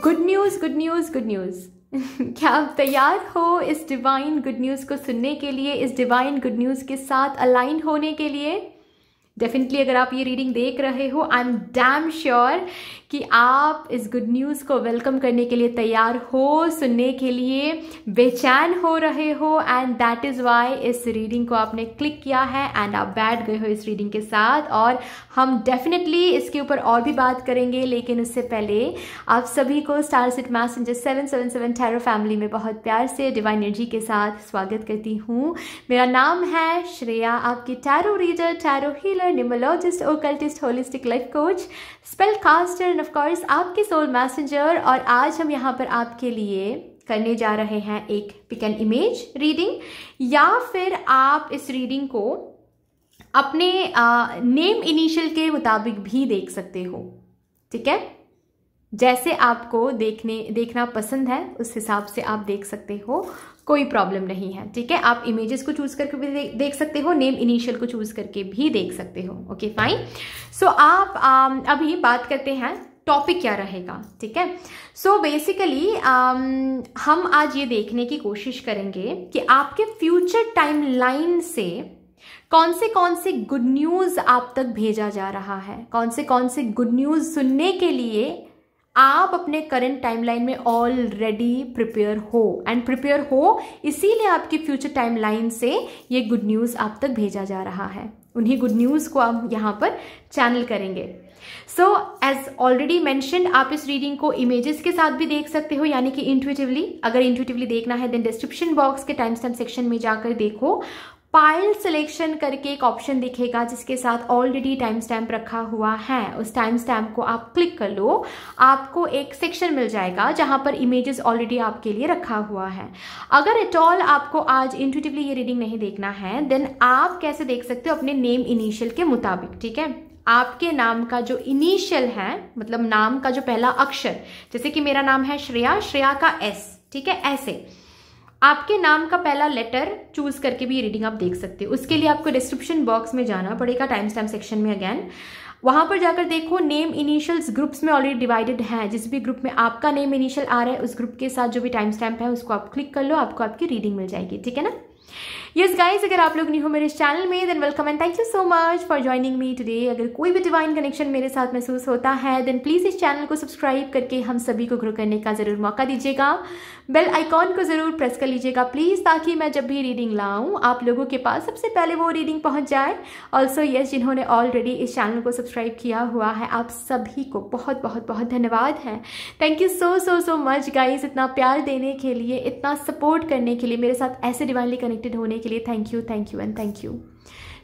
Good news good news good news. क्या आप तैयार हो इस डिवाइन गुड न्यूज़ को सुनने के लिए, इस डिवाइन गुड न्यूज़ के साथ अलाइन होने के लिए? डेफिनेटली अगर आप ये रीडिंग देख रहे हो, आई एम डैम श्योर कि आप इस गुड न्यूज़ को वेलकम करने के लिए तैयार हो, सुनने के लिए बेचैन हो रहे हो, एंड दैट इज़ वाई इस रीडिंग को आपने क्लिक किया है एंड आप बैठ गए हो इस रीडिंग के साथ। और हम डेफिनेटली इसके ऊपर और भी बात करेंगे, लेकिन उससे पहले आप सभी को star set messenger 777 tarot family में बहुत प्यार से डिवाइन एनर्जी के साथ स्वागत करती हूँ। मेरा नाम है श्रेया, आपकी tarot reader, tarot healer, numerologist, occultist, holistic life coach, spell caster and of course आपकी सोल मैसेंजर। और आज हम यहाँ पर आपके लिए करने जा रहे हैं एक पिक एंड इमेज रीडिंग, या फिर आप इस रीडिंग को अपने नेम इनिशियल के मुताबिक भी देख सकते हो। ठीक है, जैसे आपको देखना पसंद है उस हिसाब से आप देख सकते हो, कोई प्रॉब्लम नहीं है। ठीक है, आप इमेजेस को चूज करके भी देख सकते हो, नेम इनिशियल को चूज करके भी देख सकते हो। Okay fine. सो आप अभी बात करते हैं टॉपिक क्या रहेगा। ठीक है, सो बेसिकली हम आज ये देखने की कोशिश करेंगे कि आपके फ्यूचर टाइमलाइन से कौन से गुड न्यूज़ आप तक भेजा जा रहा है, कौन से गुड न्यूज़ सुनने के लिए आप अपने करंट टाइमलाइन में ऑलरेडी प्रिपेयर हो, एंड प्रिपेयर हो इसीलिए आपकी फ्यूचर टाइमलाइन से ये गुड न्यूज़ आप तक भेजा जा रहा है। उन्हीं गुड न्यूज़ को आप यहाँ पर चैनल करेंगे। सो एज ऑलरेडी मैंशनड, आप इस रीडिंग को इमेजेस के साथ भी देख सकते हो, यानी कि इंट्यूटिवली। अगर इंट्यूटिवली देखना है देन डिस्क्रिप्शन बॉक्स के टाइम स्टैम्प सेक्शन में जाकर देखो, पाइल सिलेक्शन करके एक ऑप्शन दिखेगा जिसके साथ ऑलरेडी टाइम स्टैम्प रखा हुआ है। उस टाइम स्टैम्प को आप क्लिक कर लो, आपको एक सेक्शन मिल जाएगा जहां पर इमेजेस ऑलरेडी आपके लिए रखा हुआ है। अगर एट ऑल आपको आज इंट्यूटिवली ये रीडिंग नहीं देखना है देन आप कैसे देख सकते हो, अपने नेम इनिशियल के मुताबिक। ठीक है, आपके नाम का जो इनिशियल है, मतलब नाम का जो पहला अक्षर, जैसे कि मेरा नाम है श्रेया, श्रेया का एस। ठीक है, ऐसे आपके नाम का पहला लेटर चूज करके भी ये रीडिंग आप देख सकते हो। उसके लिए आपको डिस्क्रिप्शन बॉक्स में जाना पड़ेगा, टाइम स्टैम्प सेक्शन में। अगेन वहां पर जाकर देखो, नेम इनिशियल्स ग्रुप्स में ऑलरेडी डिवाइडेड है। जिस भी ग्रुप में आपका नेम इनिशियल आ रहा है उस ग्रुप के साथ जो भी टाइम स्टैम्प है उसको आप क्लिक कर लो, आपको आपकी रीडिंग मिल जाएगी। ठीक है ना। यस गाइज, अगर आप लोग न्यू हो मेरे इस चैनल में than welcome and thank you so much for joining me today. अगर कोई भी डिवाइन कनेक्शन मेरे साथ महसूस होता है देन प्लीज इस चैनल को सब्सक्राइब करके हम सभी को ग्रो करने का जरूर मौका दीजिएगा। बेल आइकॉन को जरूर प्रेस कर लीजिएगा प्लीज, ताकि मैं जब भी रीडिंग लाऊं आप लोगों के पास सबसे पहले वो रीडिंग पहुंच जाए। ऑल्सो यस, जिन्होंने ऑलरेडी इस चैनल को सब्सक्राइब किया हुआ है आप सभी को बहुत बहुत बहुत धन्यवाद है। Thank you so much guys, इतना प्यार देने के लिए, इतना सपोर्ट करने के लिए, मेरे साथ ऐसे डिवाइनली कनेक्टेड होने के लिए thank you and thank you.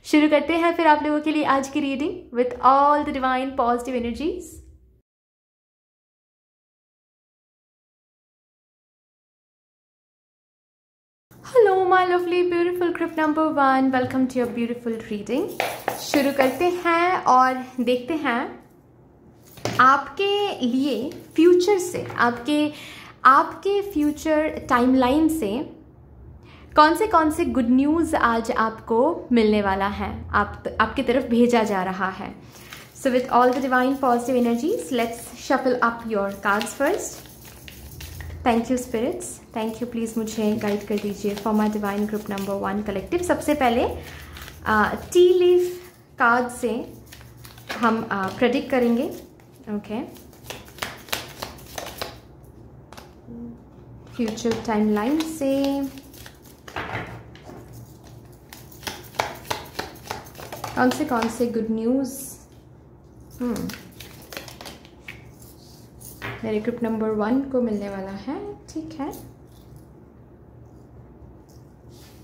शुरू करते हैं फिर आप लोगों के लिए आज की reading with all the divine positive energies. Hello my lovely beautiful group number 1, welcome to your beautiful reading. शुरू करते हैं और देखते हैं आपके लिए फ्यूचर से, आपके फ्यूचर टाइमलाइन से कौन से गुड न्यूज़ आज आपको मिलने वाला है, आपकी तरफ भेजा जा रहा है। So with all the divine positive energies let's shuffle up your cards first. Thank you spirits, thank you. Please मुझे गाइड कर दीजिए for my divine group number 1 collective. सबसे पहले टी लीफ कार्ड से हम प्रेडिक्ट करेंगे। ओके, फ्यूचर टाइमलाइन से कौन से गुड न्यूज़ मेरे ग्रुप नंबर 1 को मिलने वाला है। ठीक है,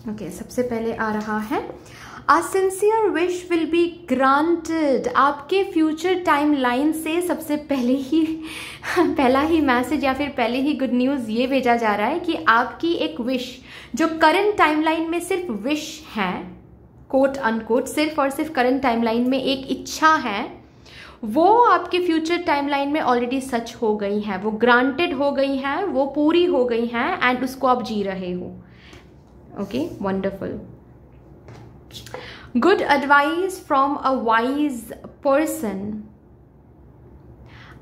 ओके, सबसे पहले आ रहा है A sincere wish will be granted। आपके फ्यूचर टाइम लाइन से सबसे पहला ही मैसेज या फिर पहले ही गुड न्यूज़ ये भेजा जा रहा है कि आपकी एक विश जो करंट टाइमलाइन में सिर्फ विश है, कोट अनकोट, सिर्फ और सिर्फ करंट टाइमलाइन में एक इच्छा है, वो आपके फ्यूचर टाइमलाइन में ऑलरेडी सच हो गई है, वो ग्रांटेड हो गई है, वो पूरी हो गई है एंड उसको आप जी रहे हो। Okay, wonderful. Good advice from a wise person.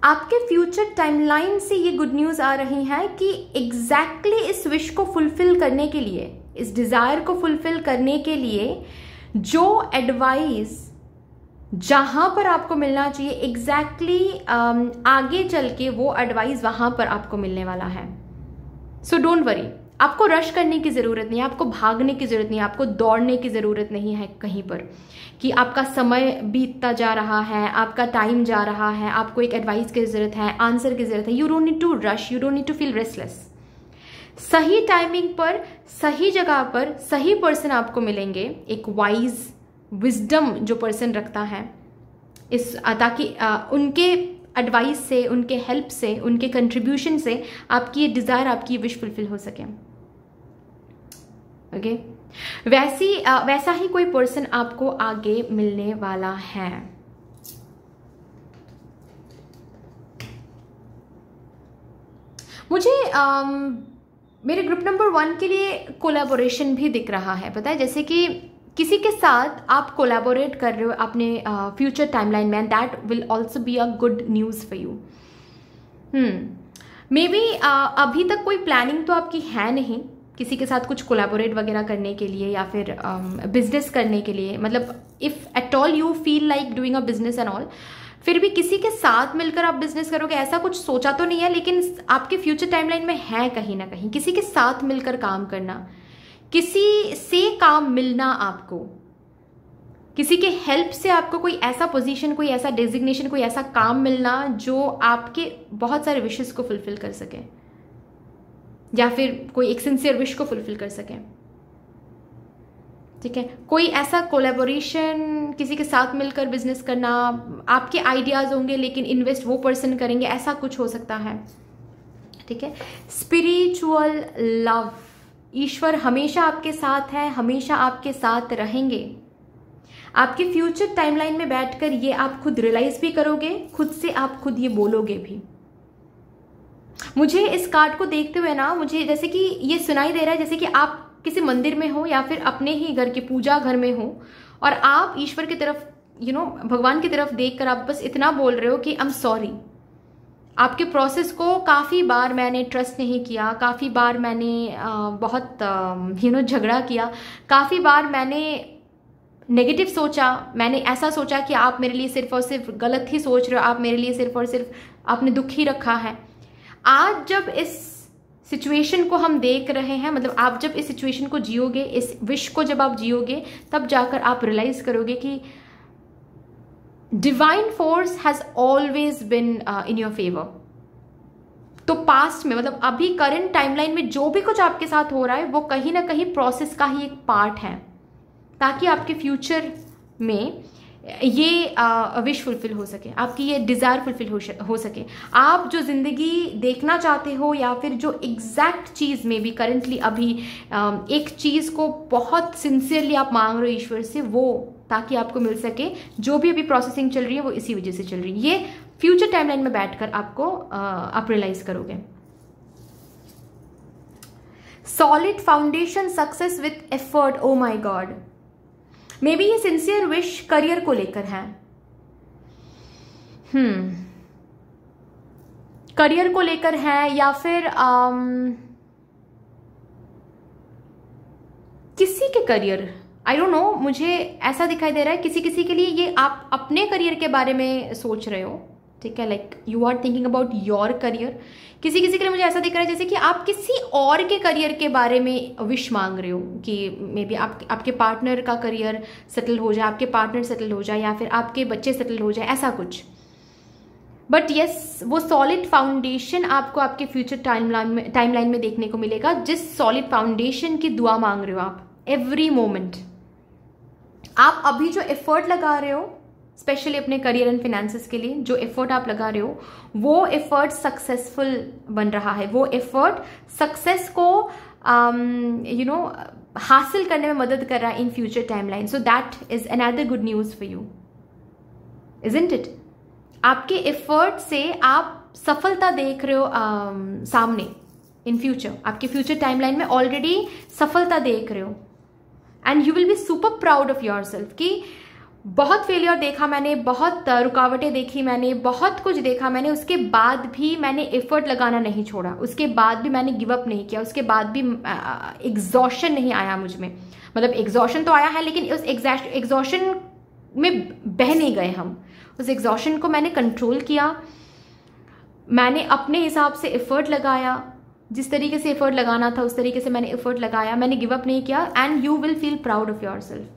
आपके फ्यूचर टाइमलाइन से ये गुड न्यूज़ आ रही है कि एग्जैक्टली इस विश को फुलफिल करने के लिए, इस डिज़ायर को फुलफिल करने के लिए जो एडवाइस जहां पर आपको मिलना चाहिए, एग्जैक्टली आगे चल के वो एडवाइस वहां पर आपको मिलने वाला है। सो डोंट वरी, आपको रश करने की ज़रूरत नहीं है, आपको भागने की ज़रूरत नहीं है, आपको दौड़ने की ज़रूरत नहीं है कहीं पर कि आपका समय बीतता जा रहा है, आपका टाइम जा रहा है, आपको एक एडवाइस की ज़रूरत है, आंसर की ज़रूरत है। You don't need to rush, you don't need to feel restless. सही टाइमिंग पर, सही जगह पर, सही पर्सन आपको मिलेंगे, एक वाइज विजडम जो पर्सन रखता है इस, ताकि उनके एडवाइस से, उनके हेल्प से, उनके कंट्रीब्यूशन से आपकी ये डिज़ायर, आपकी ये विश फुलफिल हो सके। ओके, वैसा ही कोई पर्सन आपको आगे मिलने वाला है। मुझे मेरे ग्रुप नंबर 1 के लिए कोलैबोरेशन भी दिख रहा है, पता है, जैसे कि किसी के साथ आप कोलैबोरेट कर रहे हो अपने फ्यूचर टाइमलाइन में, and that will also be a good news for you. May be अभी तक कोई प्लानिंग तो आपकी है नहीं किसी के साथ कुछ कोलैबोरेट वगैरह करने के लिए या फिर बिजनेस करने के लिए, मतलब if at all you feel like doing a business and all, फिर भी किसी के साथ मिलकर आप बिजनेस करोगे ऐसा कुछ सोचा तो नहीं है, लेकिन आपके फ्यूचर टाइमलाइन में है कहीं ना कहीं किसी के साथ मिलकर काम करना, किसी से काम मिलना, आपको किसी के हेल्प से आपको कोई ऐसा पोजीशन, कोई ऐसा डेजिग्नेशन, कोई ऐसा काम मिलना जो आपके बहुत सारे विशेस को फुलफिल कर सके, या फिर कोई एक सिंसियर विश को फुलफिल कर सके। ठीक है, कोई ऐसा कोलैबोरेशन, किसी के साथ मिलकर बिजनेस करना, आपके आइडियाज होंगे लेकिन इन्वेस्ट वो पर्सन करेंगे, ऐसा कुछ हो सकता है। ठीक है, स्पिरिचुअल लव, ईश्वर हमेशा आपके साथ है, हमेशा आपके साथ रहेंगे। आपके फ्यूचर टाइमलाइन में बैठकर ये आप खुद रियलाइज भी करोगे, खुद से आप खुद ये बोलोगे भी। मुझे इस कार्ड को देखते हुए ना, मुझे जैसे कि ये सुनाई दे रहा है जैसे कि आप किसी मंदिर में हो या फिर अपने ही घर के पूजा घर में हो और आप ईश्वर की तरफ, भगवान की तरफ देखकर आप बस इतना बोल रहे हो कि आई एम सॉरी, आपके प्रोसेस को काफ़ी बार मैंने ट्रस्ट नहीं किया, काफ़ी बार मैंने बहुत झगड़ा किया, काफ़ी बार मैंने नेगेटिव सोचा, मैंने ऐसा सोचा कि आप मेरे लिए सिर्फ और सिर्फ गलत ही सोच रहे हो, आप मेरे लिए सिर्फ और सिर्फ आपने दुख ही रखा है। आज जब इस सिचुएशन को हम देख रहे हैं, मतलब आप जब इस सिचुएशन को जियोगे, इस विश को जब आप जियोगे, तब जाकर आप रियलाइज करोगे कि divine force has always been in your favour. तो पास्ट में, मतलब अभी करंट टाइमलाइन में जो भी कुछ आपके साथ हो रहा है वो कहीं ना कहीं प्रोसेस का ही एक पार्ट है, ताकि आपके फ्यूचर में ये विश फुलफिल हो सके, आपकी ये डिज़ायर फुलफिल हो सके। आप जो ज़िंदगी देखना चाहते हो या फिर जो एग्जैक्ट चीज़ में भी करेंटली अभी एक चीज़ को बहुत सिंसियरली आप मांग रहे हो ईश्वर से, वो ताकि आपको मिल सके, जो भी अभी प्रोसेसिंग चल रही है वो इसी वजह से चल रही है। ये फ्यूचर टाइमलाइन में बैठकर आपको आप रियलाइज करोगे। Solid foundation, success with effort, oh my god. Maybe ये सिंसियर विश करियर को लेकर है। करियर को लेकर है या फिर किसी के करियर, आई डोंट नो, मुझे ऐसा दिखाई दे रहा है किसी किसी के लिए ये आप अपने करियर के बारे में सोच रहे हो। ठीक है, like you are thinking about your career. किसी किसी के लिए मुझे ऐसा दिख रहा है जैसे कि आप किसी और के करियर के बारे में विश मांग रहे हो कि मे बी आपके पार्टनर का करियर सेटल हो जाए, आपके पार्टनर सेटल हो जाए, या फिर आपके बच्चे सेटल हो जाए, ऐसा कुछ। बट यस, वो सॉलिड फाउंडेशन आपको आपके फ्यूचर टाइमलाइन में देखने को मिलेगा, जिस सॉलिड फाउंडेशन की दुआ मांग रहे हो आप एवरी मोमेंट। आप अभी जो एफर्ट लगा रहे हो स्पेशली अपने करियर एंड फिनेंसेस के लिए, जो एफर्ट आप लगा रहे हो वो एफर्ट सक्सेसफुल बन रहा है, वो एफर्ट सक्सेस को हासिल करने में मदद कर रहा है in future timeline. So that is another good news for you, isn't it? आपके एफर्ट से आप सफलता देख रहे हो सामने इन फ्यूचर, आपके फ्यूचर टाइमलाइन में ऑलरेडी सफलता देख रहे हो, and you will be super proud of your self कि बहुत फेलियर देखा मैंने, बहुत रुकावटें देखी मैंने, बहुत कुछ देखा मैंने, उसके बाद भी मैंने एफर्ट लगाना नहीं छोड़ा, उसके बाद भी मैंने गिव अप नहीं किया, उसके बाद भी एग्जॉशन नहीं आया मुझ में। मतलब एग्जॉशन तो आया है, लेकिन उस एग्जॉशन में बह नहीं गए हम। उस एग्जॉशन को मैंने कंट्रोल किया, मैंने अपने हिसाब से एफर्ट लगाया, जिस तरीके से एफर्ट लगाना था उस तरीके से मैंने एफर्ट लगाया, मैंने गिव अप नहीं किया। And you will feel proud of your self,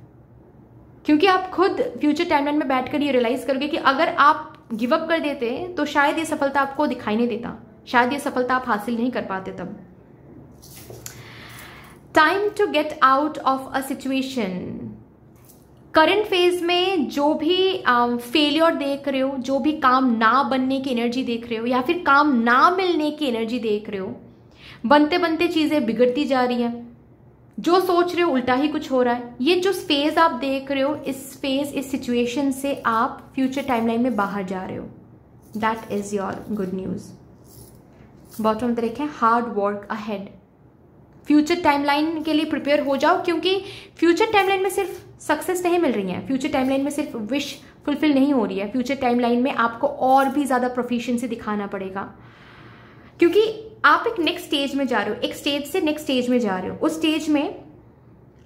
क्योंकि आप खुद फ्यूचर टाइमलाइन में बैठकर ये रियलाइज करोगे कि अगर आप गिव अप कर देते तो शायद ये सफलता आपको दिखाई नहीं देता, शायद ये सफलता आप हासिल नहीं कर पाते तब। Time to get out of a situation. Current phase में जो भी फेलियर देख रहे हो, जो भी काम ना बनने की एनर्जी देख रहे हो, या फिर काम ना मिलने की एनर्जी देख रहे हो, बनते बनते चीजें बिगड़ती जा रही हैं, जो सोच रहे हो उल्टा ही कुछ हो रहा है, ये जो फेज आप देख रहे हो, इस सिचुएशन से आप फ्यूचर टाइमलाइन में बाहर जा रहे हो। That is your good news. Bottom पे देखें, hard work ahead. Future timeline के लिए प्रिपेयर हो जाओ, क्योंकि फ्यूचर टाइमलाइन में सिर्फ सक्सेस नहीं मिल रही है, फ्यूचर टाइमलाइन में सिर्फ विश फुलफिल नहीं हो रही है, फ्यूचर टाइमलाइन में आपको और भी ज्यादा प्रोफिशिएंसी दिखाना पड़ेगा, क्योंकि आप एक नेक्स्ट स्टेज में जा रहे हो, एक स्टेज से नेक्स्ट स्टेज में जा रहे हो। उस स्टेज में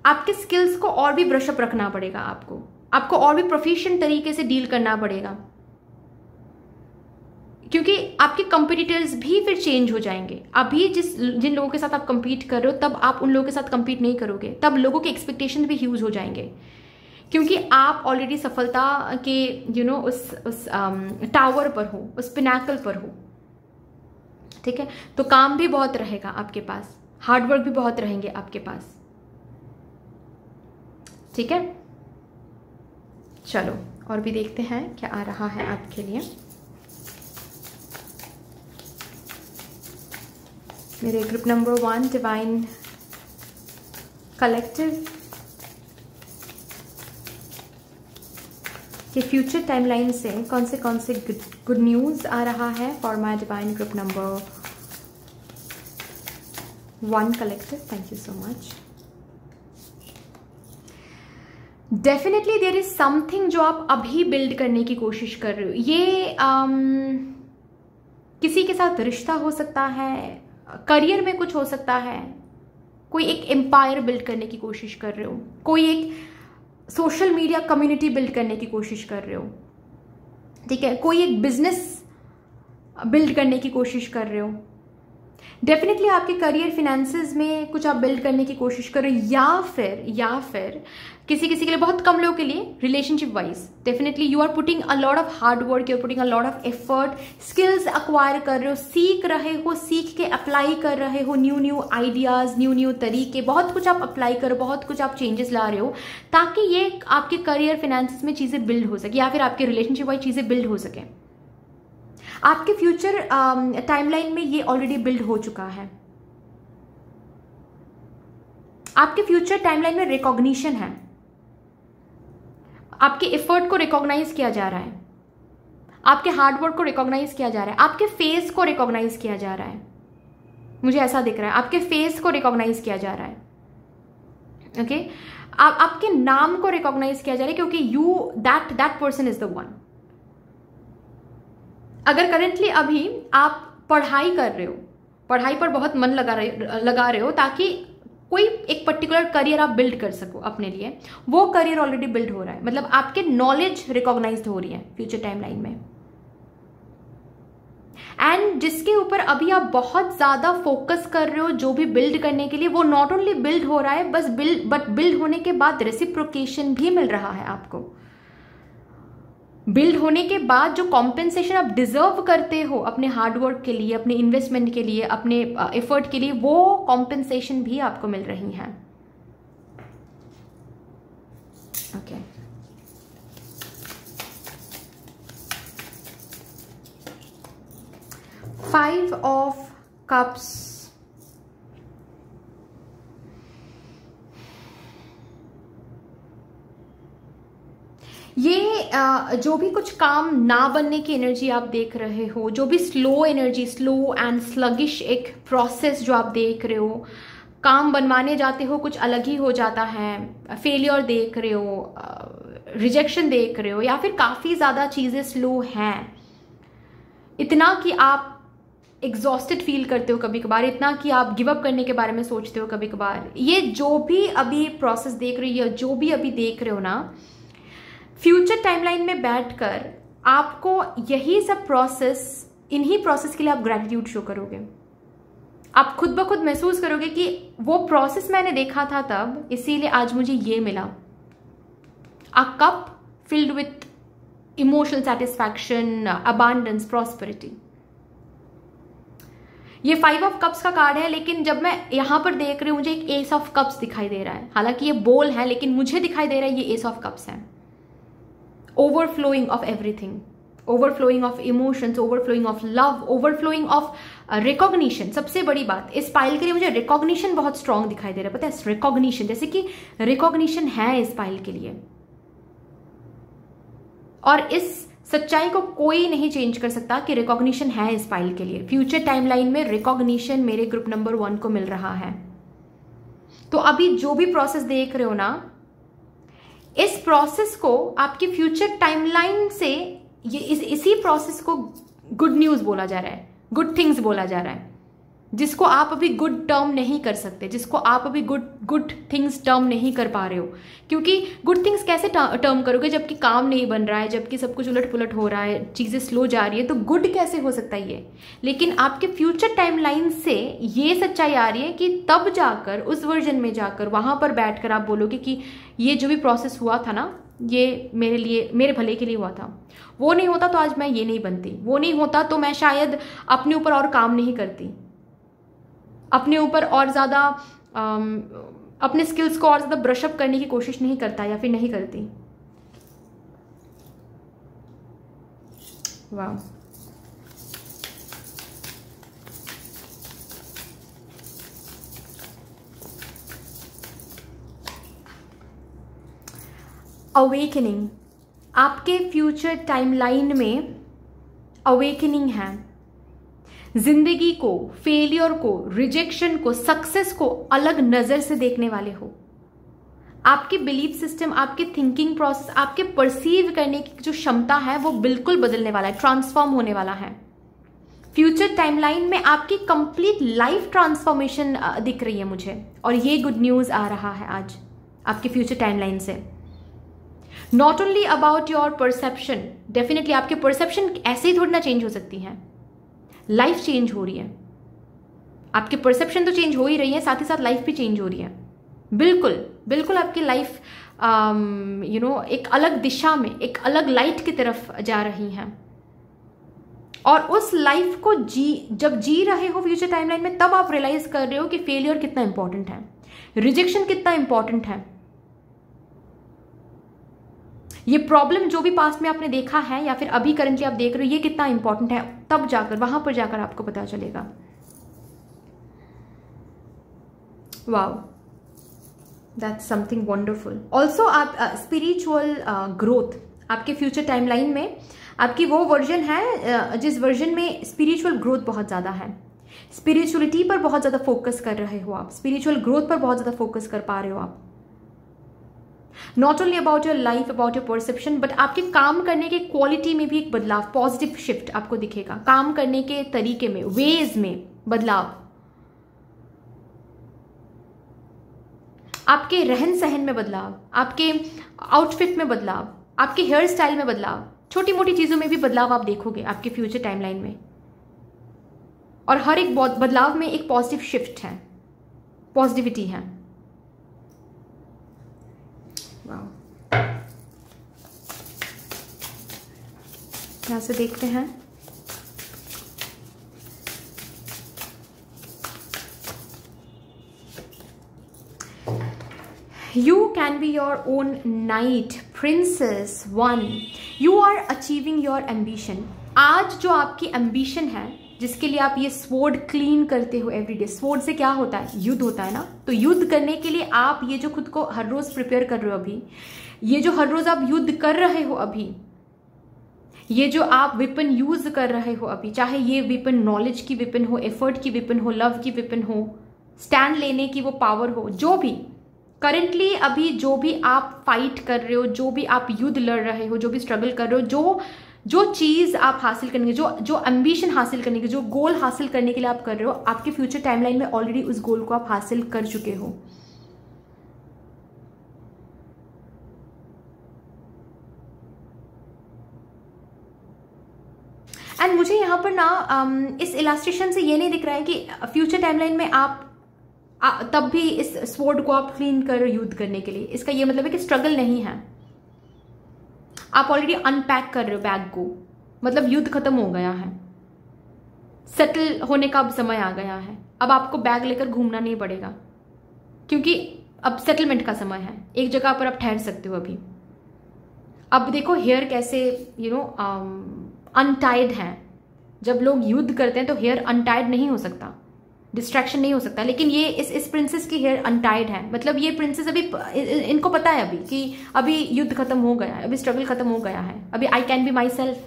आपके स्किल्स को और भी ब्रशअप रखना पड़ेगा, आपको और भी प्रोफिशिएंट तरीके से डील करना पड़ेगा, क्योंकि आपके कंपटीटर्स भी फिर चेंज हो जाएंगे। अभी जिन लोगों के साथ आप कंपीट कर रहे हो, तब आप उन लोगों के साथ कंपीट नहीं करोगे, तब लोगों के एक्सपेक्टेशन भी ह्यूज हो जाएंगे, क्योंकि आप ऑलरेडी सफलता के उस टावर पर हो, उस पिनाकल पर हो। ठीक है, तो काम भी बहुत रहेगा आपके पास, हार्डवर्क भी बहुत रहेंगे आपके पास। ठीक है, चलो और भी देखते हैं क्या आ रहा है आपके लिए। मेरे ग्रुप नंबर 1 डिवाइन कलेक्टिव के फ्यूचर टाइमलाइन से कौन से गुड न्यूज आ रहा है for my divine group number 1 collective. Thank you so much. Definitely there is something जो आप अभी बिल्ड करने की कोशिश कर रहे हो। ये किसी के साथ रिश्ता हो सकता है, करियर में कुछ हो सकता है, कोई एक एम्पायर बिल्ड करने की कोशिश कर रहे हो, कोई एक सोशल मीडिया कम्युनिटी बिल्ड करने की कोशिश कर रहे हो। ठीक है, कोई एक बिजनेस बिल्ड करने की कोशिश कर रहे हो। डेफिनेटली आपके करियर फिनेंसेस में कुछ आप बिल्ड करने की कोशिश कर रहे हो, या फिर किसी के लिए, बहुत कम लोगों के लिए relationship wise definitely you are putting a lot of hard work, you are putting a lot of effort, skills acquire कर रहे हो, सीख रहे हो, सीख के अप्लाई कर रहे हो, न्यू आइडियाज, न्यू तरीके, बहुत कुछ आप अप्लाई करो, बहुत कुछ आप चेंजेस ला रहे हो, ताकि ये आपके करियर फिनेंसेस में चीजें बिल्ड हो सके, या फिर आपके रिलेशनशिप वाइज चीजें बिल्ड हो सके। आपके फ्यूचर टाइमलाइन में ये ऑलरेडी बिल्ड हो चुका है। आपके फ्यूचर टाइमलाइन में रिकॉग्निशन है, आपके एफर्ट को रिकॉग्नाइज किया जा रहा है, आपके हार्डवर्क को रिकॉग्नाइज किया जा रहा है, आपके फेस को रिकॉग्नाइज किया जा रहा है। मुझे ऐसा दिख रहा है, आपके फेस को रिकॉग्नाइज किया जा रहा है। ओके, आपके नाम को रिकॉग्नाइज किया जा रहा है, क्योंकि that person is the one. अगर करेंटली अभी आप पढ़ाई कर रहे हो, पढ़ाई पर बहुत मन लगा रहे हो, ताकि कोई एक पर्टिकुलर करियर आप बिल्ड कर सको अपने लिए, वो करियर ऑलरेडी बिल्ड हो रहा है, मतलब आपके नॉलेज रिकॉग्नाइज्ड हो रही है फ्यूचर टाइमलाइन में। एंड जिसके ऊपर अभी आप बहुत ज्यादा फोकस कर रहे हो, जो भी बिल्ड करने के लिए, वो नॉट ओनली बिल्ड हो रहा है, बट बिल्ड होने के बाद रेसिप्रोकेशन भी मिल रहा है आपको। बिल्ड होने के बाद जो कॉम्पेंसेशन आप डिजर्व करते हो अपने हार्डवर्क के लिए, अपने इन्वेस्टमेंट के लिए, अपने एफर्ट के लिए, वो कॉम्पेंसेशन भी आपको मिल रही है। Okay, five of cups. ये जो भी कुछ काम ना बनने की एनर्जी आप देख रहे हो, जो भी slow energy, slow and sluggish एक प्रोसेस जो आप देख रहे हो, काम बनवाने जाते हो कुछ अलग ही हो जाता है, फेलियर देख रहे हो, रिजेक्शन देख रहे हो, या फिर काफ़ी ज़्यादा चीज़ें स्लो हैं, इतना कि आप एग्जॉस्टेड फील करते हो कभी कभार, इतना कि आप गिव अप करने के बारे में सोचते हो कभी कभार, ये जो भी अभी प्रोसेस देख रही है, जो भी अभी देख रहे हो ना, फ्यूचर टाइमलाइन में बैठकर आपको यही सब प्रोसेस, इन्हीं प्रोसेस के लिए आप ग्रैटिट्यूड शो करोगे। आप खुद ब खुद महसूस करोगे कि वो प्रोसेस मैंने देखा था तब, इसीलिए आज मुझे ये मिला। A cup filled with emotional satisfaction, abundance, prosperity. ये 5 ऑफ कप्स का कार्ड है, लेकिन जब मैं यहां पर देख रही हूं मुझे एक एस ऑफ कप्स दिखाई दे रहा है। हालांकि ये बोल है, लेकिन मुझे दिखाई दे रहा है ये एस ऑफ कप्स है। Overflowing of everything, overflowing of emotions, overflowing of love, overflowing of recognition. सबसे बड़ी बात इस पाइल के लिए मुझे रिकॉग्निशन बहुत स्ट्रांग दिखाई दे रहा है, पता है, रिकॉग्निशन, जैसे कि रिकॉग्निशन है इस पाइल के लिए, और इस सच्चाई को कोई नहीं चेंज कर सकता कि रिकॉग्निशन है इस पाइल के लिए। फ्यूचर टाइमलाइन में रिकॉग्निशन मेरे ग्रुप नंबर 1 को मिल रहा है। तो अभी जो भी प्रोसेस देख रहे हो ना, इस प्रोसेस को आपकी फ्यूचर टाइमलाइन से इसी प्रोसेस को गुड न्यूज बोला जा रहा है, गुड थिंग्स बोला जा रहा है, जिसको आप अभी गुड टर्म नहीं कर सकते, जिसको आप अभी गुड थिंग्स टर्म नहीं कर पा रहे हो। क्योंकि गुड थिंग्स कैसे टर्म करोगे जबकि काम नहीं बन रहा है, जबकि सब कुछ उलट पुलट हो रहा है, चीजें स्लो जा रही है, तो गुड कैसे हो सकता है ये। लेकिन आपके फ्यूचर टाइमलाइन से ये सच्चाई आ रही है कि तब जाकर, उस वर्जन में जाकर, वहां पर बैठकर आप बोलोगे कि ये जो भी प्रोसेस हुआ था ना, ये मेरे लिए, मेरे भले के लिए हुआ था। वो नहीं होता तो आज मैं ये नहीं बनती, वो नहीं होता तो मैं शायद अपने ऊपर और काम नहीं करती, अपने ऊपर और ज़्यादा अपने स्किल्स को और ज़्यादा ब्रशअप करने की कोशिश नहीं करता, या फिर नहीं करती। वाह, अवेकनिंग, आपके फ्यूचर टाइमलाइन में अवेकनिंग है। जिंदगी को, फेलियर को, रिजेक्शन को, सक्सेस को अलग नजर से देखने वाले हो। आपकी बिलीफ सिस्टम, आपके थिंकिंग प्रोसेस, आपके परसीव करने की जो क्षमता है वो बिल्कुल बदलने वाला है, ट्रांसफॉर्म होने वाला है। फ्यूचर टाइमलाइन में आपकी कंप्लीट लाइफ ट्रांसफॉर्मेशन दिख रही है मुझे, और ये गुड न्यूज आ रहा है आज आपके फ्यूचर टाइमलाइन से। Not only about your perception, definitely आपके परसेप्शन ऐसे ही थोड़ी ना चेंज हो सकती है, लाइफ चेंज हो रही है। आपके परसेप्शन तो चेंज हो ही रही है, साथ ही साथ लाइफ भी चेंज हो रही है। बिल्कुल बिल्कुल आपकी लाइफ एक अलग दिशा में, एक अलग लाइट की तरफ जा रही है। और उस लाइफ को जब जी रहे हो फ्यूचर टाइमलाइन में, तब आप रियलाइज कर रहे हो कि फेलियर कितना इंपॉर्टेंट है, रिजेक्शन कितना इंपॉर्टेंट है, ये प्रॉब्लम जो भी पास्ट में आपने देखा है या फिर अभी करंटली आप देख रहे हो, ये कितना इंपॉर्टेंट है। तब जाकर, वहां पर जाकर आपको पता चलेगा। Wow, that's something wonderful. Also आप स्पिरिचुअल ग्रोथ, आपके फ्यूचर टाइमलाइन में आपकी वो वर्जन है जिस वर्जन में स्पिरिचुअल ग्रोथ बहुत ज्यादा है। स्पिरिचुअलिटी पर बहुत ज्यादा फोकस कर रहे हो आप, स्पिरिचुअल ग्रोथ पर बहुत ज्यादा फोकस कर पा रहे हो आप। Not only about your life, about your perception, but आपके काम करने के क्वालिटी में भी एक बदलाव, पॉजिटिव शिफ्ट आपको दिखेगा। काम करने के तरीके में, वेज में बदलाव, आपके रहन सहन में बदलाव, आपके आउटफिट में बदलाव, आपके हेयर स्टाइल में बदलाव, छोटी मोटी चीजों में भी बदलाव आप देखोगे आपके फ्यूचर टाइमलाइन में। और हर एक बदलाव में एक पॉजिटिव शिफ्ट है, पॉजिटिविटी है। यहां से देखते हैं। You can be your own knight, princess, one. You are achieving your ambition. आज जो आपकी एम्बिशन है, जिसके लिए आप ये स्वॉर्ड क्लीन करते हो एवरीडे। स्वॉर्ड से क्या होता है? युद्ध होता है ना। तो युद्ध करने के लिए आप ये जो खुद को हर रोज प्रिपेयर कर रहे हो अभी, ये जो हर रोज आप युद्ध कर रहे हो अभी, ये जो आप वेपन यूज कर रहे हो अभी, चाहे ये वेपन नॉलेज की वेपन हो, एफर्ट की वेपन हो, लव की वेपन हो, स्टैंड लेने की वो पावर हो, जो भी, करंटली अभी जो भी आप फाइट कर रहे हो, जो भी आप युद्ध लड़ रहे हो, जो भी स्ट्रगल कर रहे हो, जो चीज़ आप हासिल करने की, जो एम्बिशन हासिल करने की, जो गोल हासिल करने के लिए आप कर रहे हो, आपके फ्यूचर टाइमलाइन में ऑलरेडी उस गोल को आप हासिल कर चुके हो। एंड मुझे यहाँ पर ना इस इलास्ट्रेशन से ये नहीं दिख रहा है कि फ्यूचर टाइमलाइन में आप तब भी इस स्वॉर्ड को आप क्लीन कर रहे हो युद्ध करने के लिए। इसका ये मतलब है कि स्ट्रगल नहीं है, आप ऑलरेडी अनपैक कर रहे हो बैग को, मतलब युद्ध खत्म हो गया है, सेटल होने का अब समय आ गया है। अब आपको बैग लेकर घूमना नहीं पड़ेगा, क्योंकि अब सेटलमेंट का समय है, एक जगह पर आप ठहर सकते हो अभी। अब देखो हेयर कैसे अनटाइड है। जब लोग युद्ध करते हैं तो हेयर अनटाइड नहीं हो सकता, डिस्ट्रैक्शन नहीं हो सकता, लेकिन ये इस प्रिंसेस की हेयर अनटाइड है। मतलब ये प्रिंसेस अभी इनको पता है अभी कि अभी युद्ध खत्म हो गया है, अभी स्ट्रगल खत्म हो गया है, अभी I can be my self,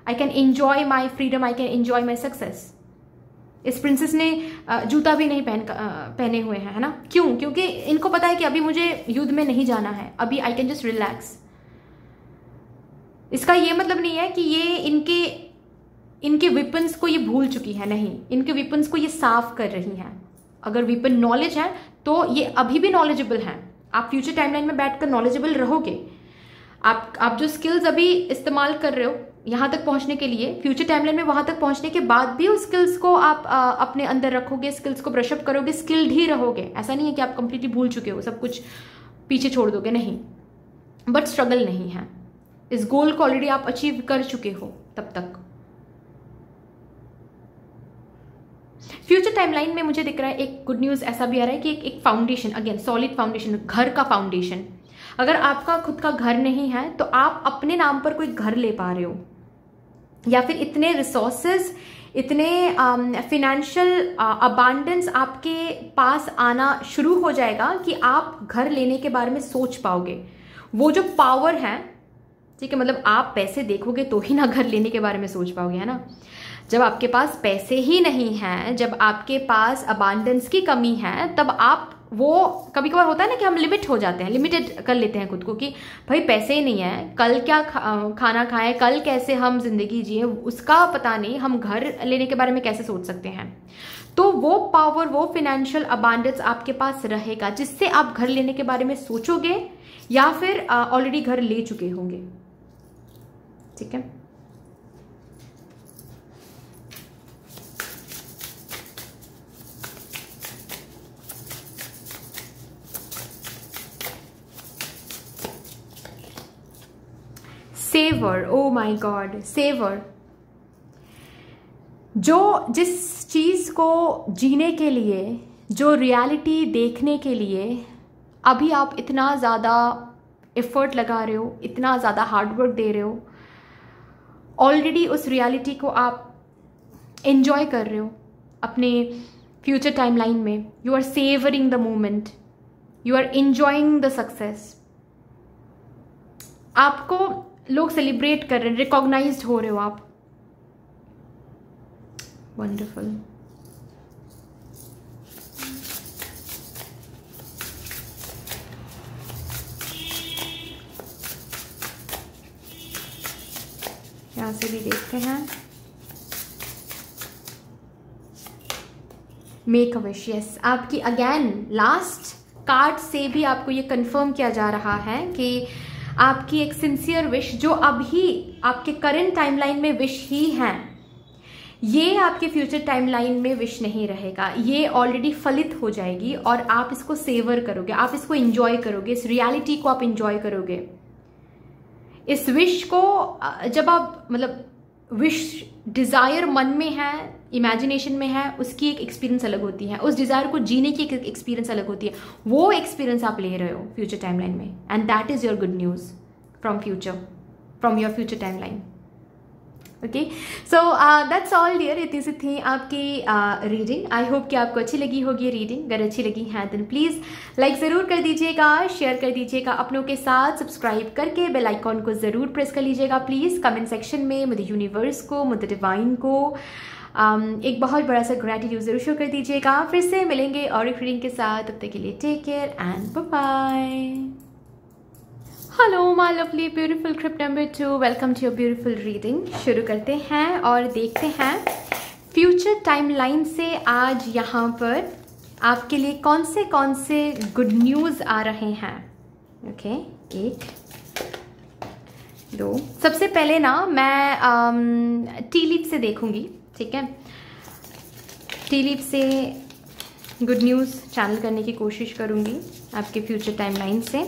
I can enjoy my freedom, I can enjoy my success. इस प्रिंसेस ने जूता भी नहीं पहने हुए हैं, है ना? क्यों? क्योंकि इनको पता है कि अभी मुझे युद्ध में नहीं जाना है, अभी आई कैन जस्ट रिलैक्स। इसका ये मतलब नहीं है कि ये इनके वेपन्स को ये भूल चुकी है, नहीं, इनके वेपन्स को ये साफ कर रही हैं। अगर वेपन नॉलेज है तो ये अभी भी नॉलेजेबल हैं। आप फ्यूचर टाइमलाइन में बैठकर नॉलेजेबल रहोगे। आप जो स्किल्स अभी इस्तेमाल कर रहे हो यहाँ तक पहुंचने के लिए, फ्यूचर टाइमलाइन में वहां तक पहुंचने के बाद भी उस स्किल्स को आप अपने अंदर रखोगे, स्किल्स को ब्रशअप करोगे, स्किल्ड ही रहोगे। ऐसा नहीं है कि आप कंप्लीटली भूल चुके हो, सब कुछ पीछे छोड़ दोगे, नहीं। बट स्ट्रगल नहीं है, इस गोल को ऑलरेडी आप अचीव कर चुके हो तब तक। फ्यूचर टाइमलाइन में मुझे दिख रहा है एक गुड न्यूज ऐसा भी आ रहा है कि एक फाउंडेशन, अगेन सॉलिड फाउंडेशन, घर का फाउंडेशन। अगर आपका खुद का घर नहीं है तो आप अपने नाम पर कोई घर ले पा रहे हो, या फिर इतने रिसोर्सेज, इतने फिनेंशियल अबांडेंस आपके पास आना शुरू हो जाएगा कि आप घर लेने के बारे में सोच पाओगे। वो जो पावर है, ठीक है, मतलब आप पैसे देखोगे तो ही ना घर लेने के बारे में सोच पाओगे, है ना? जब आपके पास पैसे ही नहीं हैं, जब आपके पास अबांडेंस की कमी है, तब आप, वो कभी कभार होता है ना कि हम लिमिट हो जाते हैं, लिमिटेड कर लेते हैं खुद को कि भाई पैसे ही नहीं है, कल क्या खाना खाएं, कल कैसे हम जिंदगी जिए, उसका पता नहीं, हम घर लेने के बारे में कैसे सोच सकते हैं। तो वो पावर, वो फिनेंशियल अबांडेंस आपके पास रहेगा जिससे आप घर लेने के बारे में सोचोगे, या फिर ऑलरेडी घर ले चुके होंगे। ठीक है, savour, oh my god, savour. जिस चीज को जीने के लिए, जो रियलिटी देखने के लिए अभी आप इतना ज़्यादा एफर्ट लगा रहे हो, इतना ज़्यादा हार्डवर्क दे रहे हो, ऑलरेडी उस रियलिटी को आप एंजॉय कर रहे हो अपने फ्यूचर टाइमलाइन में। You are savouring the moment, you are enjoying the success. आपको लोग सेलिब्रेट कर रहे हैं, रिकॉग्नाइज्ड हो रहे हो आप। वंडरफुल। यहां से भी देखते हैं, मेक अ विश। यस, आपकी अगेन लास्ट कार्ड से भी आपको ये कंफर्म किया जा रहा है कि आपकी एक सिंसियर विश, जो अभी आपके करंट टाइमलाइन में विश ही है, ये आपके फ्यूचर टाइमलाइन में विश नहीं रहेगा, ये ऑलरेडी फलित हो जाएगी और आप इसको सेवर करोगे, आप इसको एंजॉय करोगे, इस रियलिटी को आप एंजॉय करोगे। इस विश को जब आप, मतलब विश, डिजायर मन में है, इमेजिनेशन में है, उसकी एक एक्सपीरियंस अलग होती है, उस डिजायर को जीने की एक एक्सपीरियंस अलग होती है। वो एक्सपीरियंस आप ले रहे हो फ्यूचर टाइमलाइन में, and that is your good news from your future timeline. Okay, so that's all dear. इतनी सी थी आपकी रीडिंग। आई होप कि आपको अच्छी लगी होगी रीडिंग। अगर अच्छी लगी है तो प्लीज़ लाइक ज़रूर कर दीजिएगा, शेयर कर दीजिएगा अपनों के साथ, सब्सक्राइब करके बेल आइकॉन को ज़रूर प्रेस कर लीजिएगा प्लीज़। कमेंट सेक्शन में मुझे यूनिवर्स को, मुझे डिवाइन को एक बहुत बड़ा सा ग्रैटिट्यूड जरूर शो कर दीजिएगा। फिर से मिलेंगे और एक रीडिंग के साथ, तब तक के लिए take care and bye bye. Hello my lovely beautiful crypt number 2, welcome to your beautiful reading. शुरू करते हैं और देखते हैं फ्यूचर टाइमलाइन से आज यहाँ पर आपके लिए कौन से गुड न्यूज़ आ रहे हैं। ओके, 1 2। सबसे पहले ना मैं टी लीफ से देखूंगी, ठीक है। टी लीफ से गुड न्यूज़ चैनल करने की कोशिश करूंगी आपके फ्यूचर टाइमलाइन से।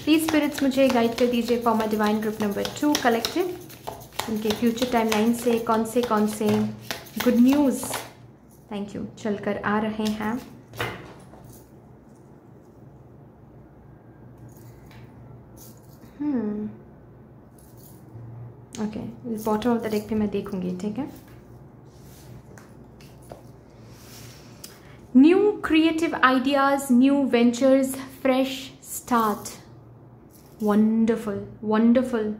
प्लीज स्पिरिट्स मुझे गाइड कर दीजिए for my divine group number 2 collective, उनके फ्यूचर टाइमलाइन से कौन से गुड न्यूज़, थैंक यू, चलकर आ रहे हैं। Okay, bottom of the deck पे मैं देखूंगी, ठीक है। New creative ideas, new ventures, fresh start, wonderful wonderful.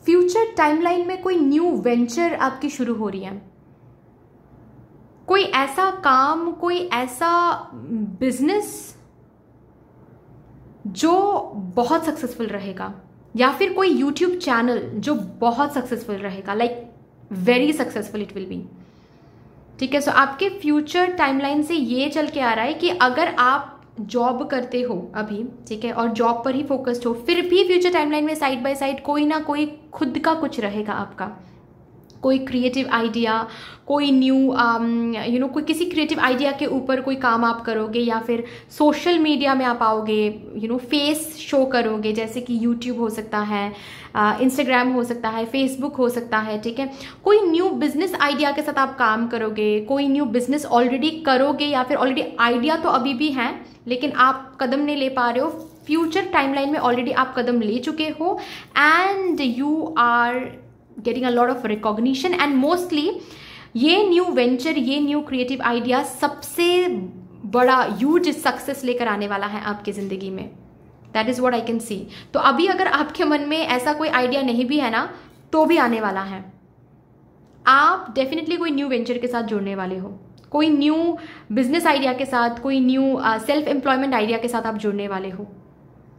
Future timeline में कोई न्यू वेंचर आपकी शुरू हो रही है, कोई ऐसा काम, कोई ऐसा बिजनेस जो बहुत सक्सेसफुल रहेगा, या फिर कोई यूट्यूब चैनल जो बहुत सक्सेसफुल रहेगा, like very successful it will be, ठीक है। सो आपके फ्यूचर टाइमलाइन से ये चल के आ रहा है कि अगर आप जॉब करते हो अभी, ठीक है, और जॉब पर ही फोकस्ड हो, फिर भी फ्यूचर टाइमलाइन में साइड बाय साइड कोई ना कोई खुद का कुछ रहेगा आपका, कोई क्रिएटिव आइडिया, कोई न्यू कोई किसी क्रिएटिव आइडिया के ऊपर कोई काम आप करोगे, या फिर सोशल मीडिया में आप आओगे, फेस शो करोगे, जैसे कि यूट्यूब हो सकता है, इंस्टाग्राम हो सकता है, फेसबुक हो सकता है, ठीक है। कोई न्यू बिजनेस आइडिया के साथ आप काम करोगे, कोई न्यू बिजनेस ऑलरेडी करोगे, या फिर ऑलरेडी आइडिया तो अभी भी है लेकिन आप कदम नहीं ले पा रहे हो। फ्यूचर टाइमलाइन में ऑलरेडी आप कदम ले चुके हो and you are getting a lot of recognition, and mostly ये न्यू वेंचर, ये न्यू क्रिएटिव आइडिया सबसे बड़ा ह्यूज सक्सेस लेकर आने वाला है आपकी जिंदगी में। That is what I can see. तो अभी अगर आपके मन में ऐसा कोई आइडिया नहीं भी है ना, तो भी आने वाला है। आप डेफिनेटली कोई न्यू वेंचर के साथ जुड़ने वाले हो, कोई न्यू बिजनेस आइडिया के साथ, कोई न्यू सेल्फ एम्प्लॉयमेंट आइडिया के साथ आप जुड़ने वाले हो।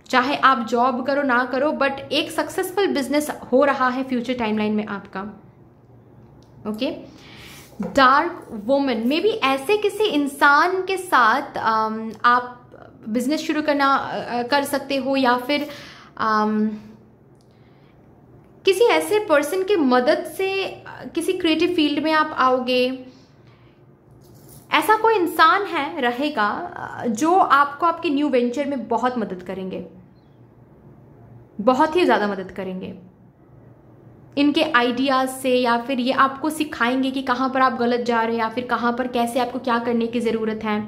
चाहे आप जॉब करो ना करो, बट एक सक्सेसफुल बिजनेस हो रहा है फ्यूचर टाइमलाइन में आपका। Okay, dark woman, may be ऐसे किसी इंसान के साथ आप बिजनेस शुरू कर सकते हो, या फिर किसी ऐसे पर्सन की मदद से किसी क्रिएटिव फील्ड में आप आओगे। ऐसा कोई इंसान है रहेगा जो आपको आपके न्यू वेंचर में बहुत मदद करेंगे, बहुत ही ज़्यादा मदद करेंगे इनके आइडियाज़ से, या फिर ये आपको सिखाएंगे कि कहाँ पर आप गलत जा रहे हो, या फिर कहाँ पर कैसे आपको क्या करने की ज़रूरत है,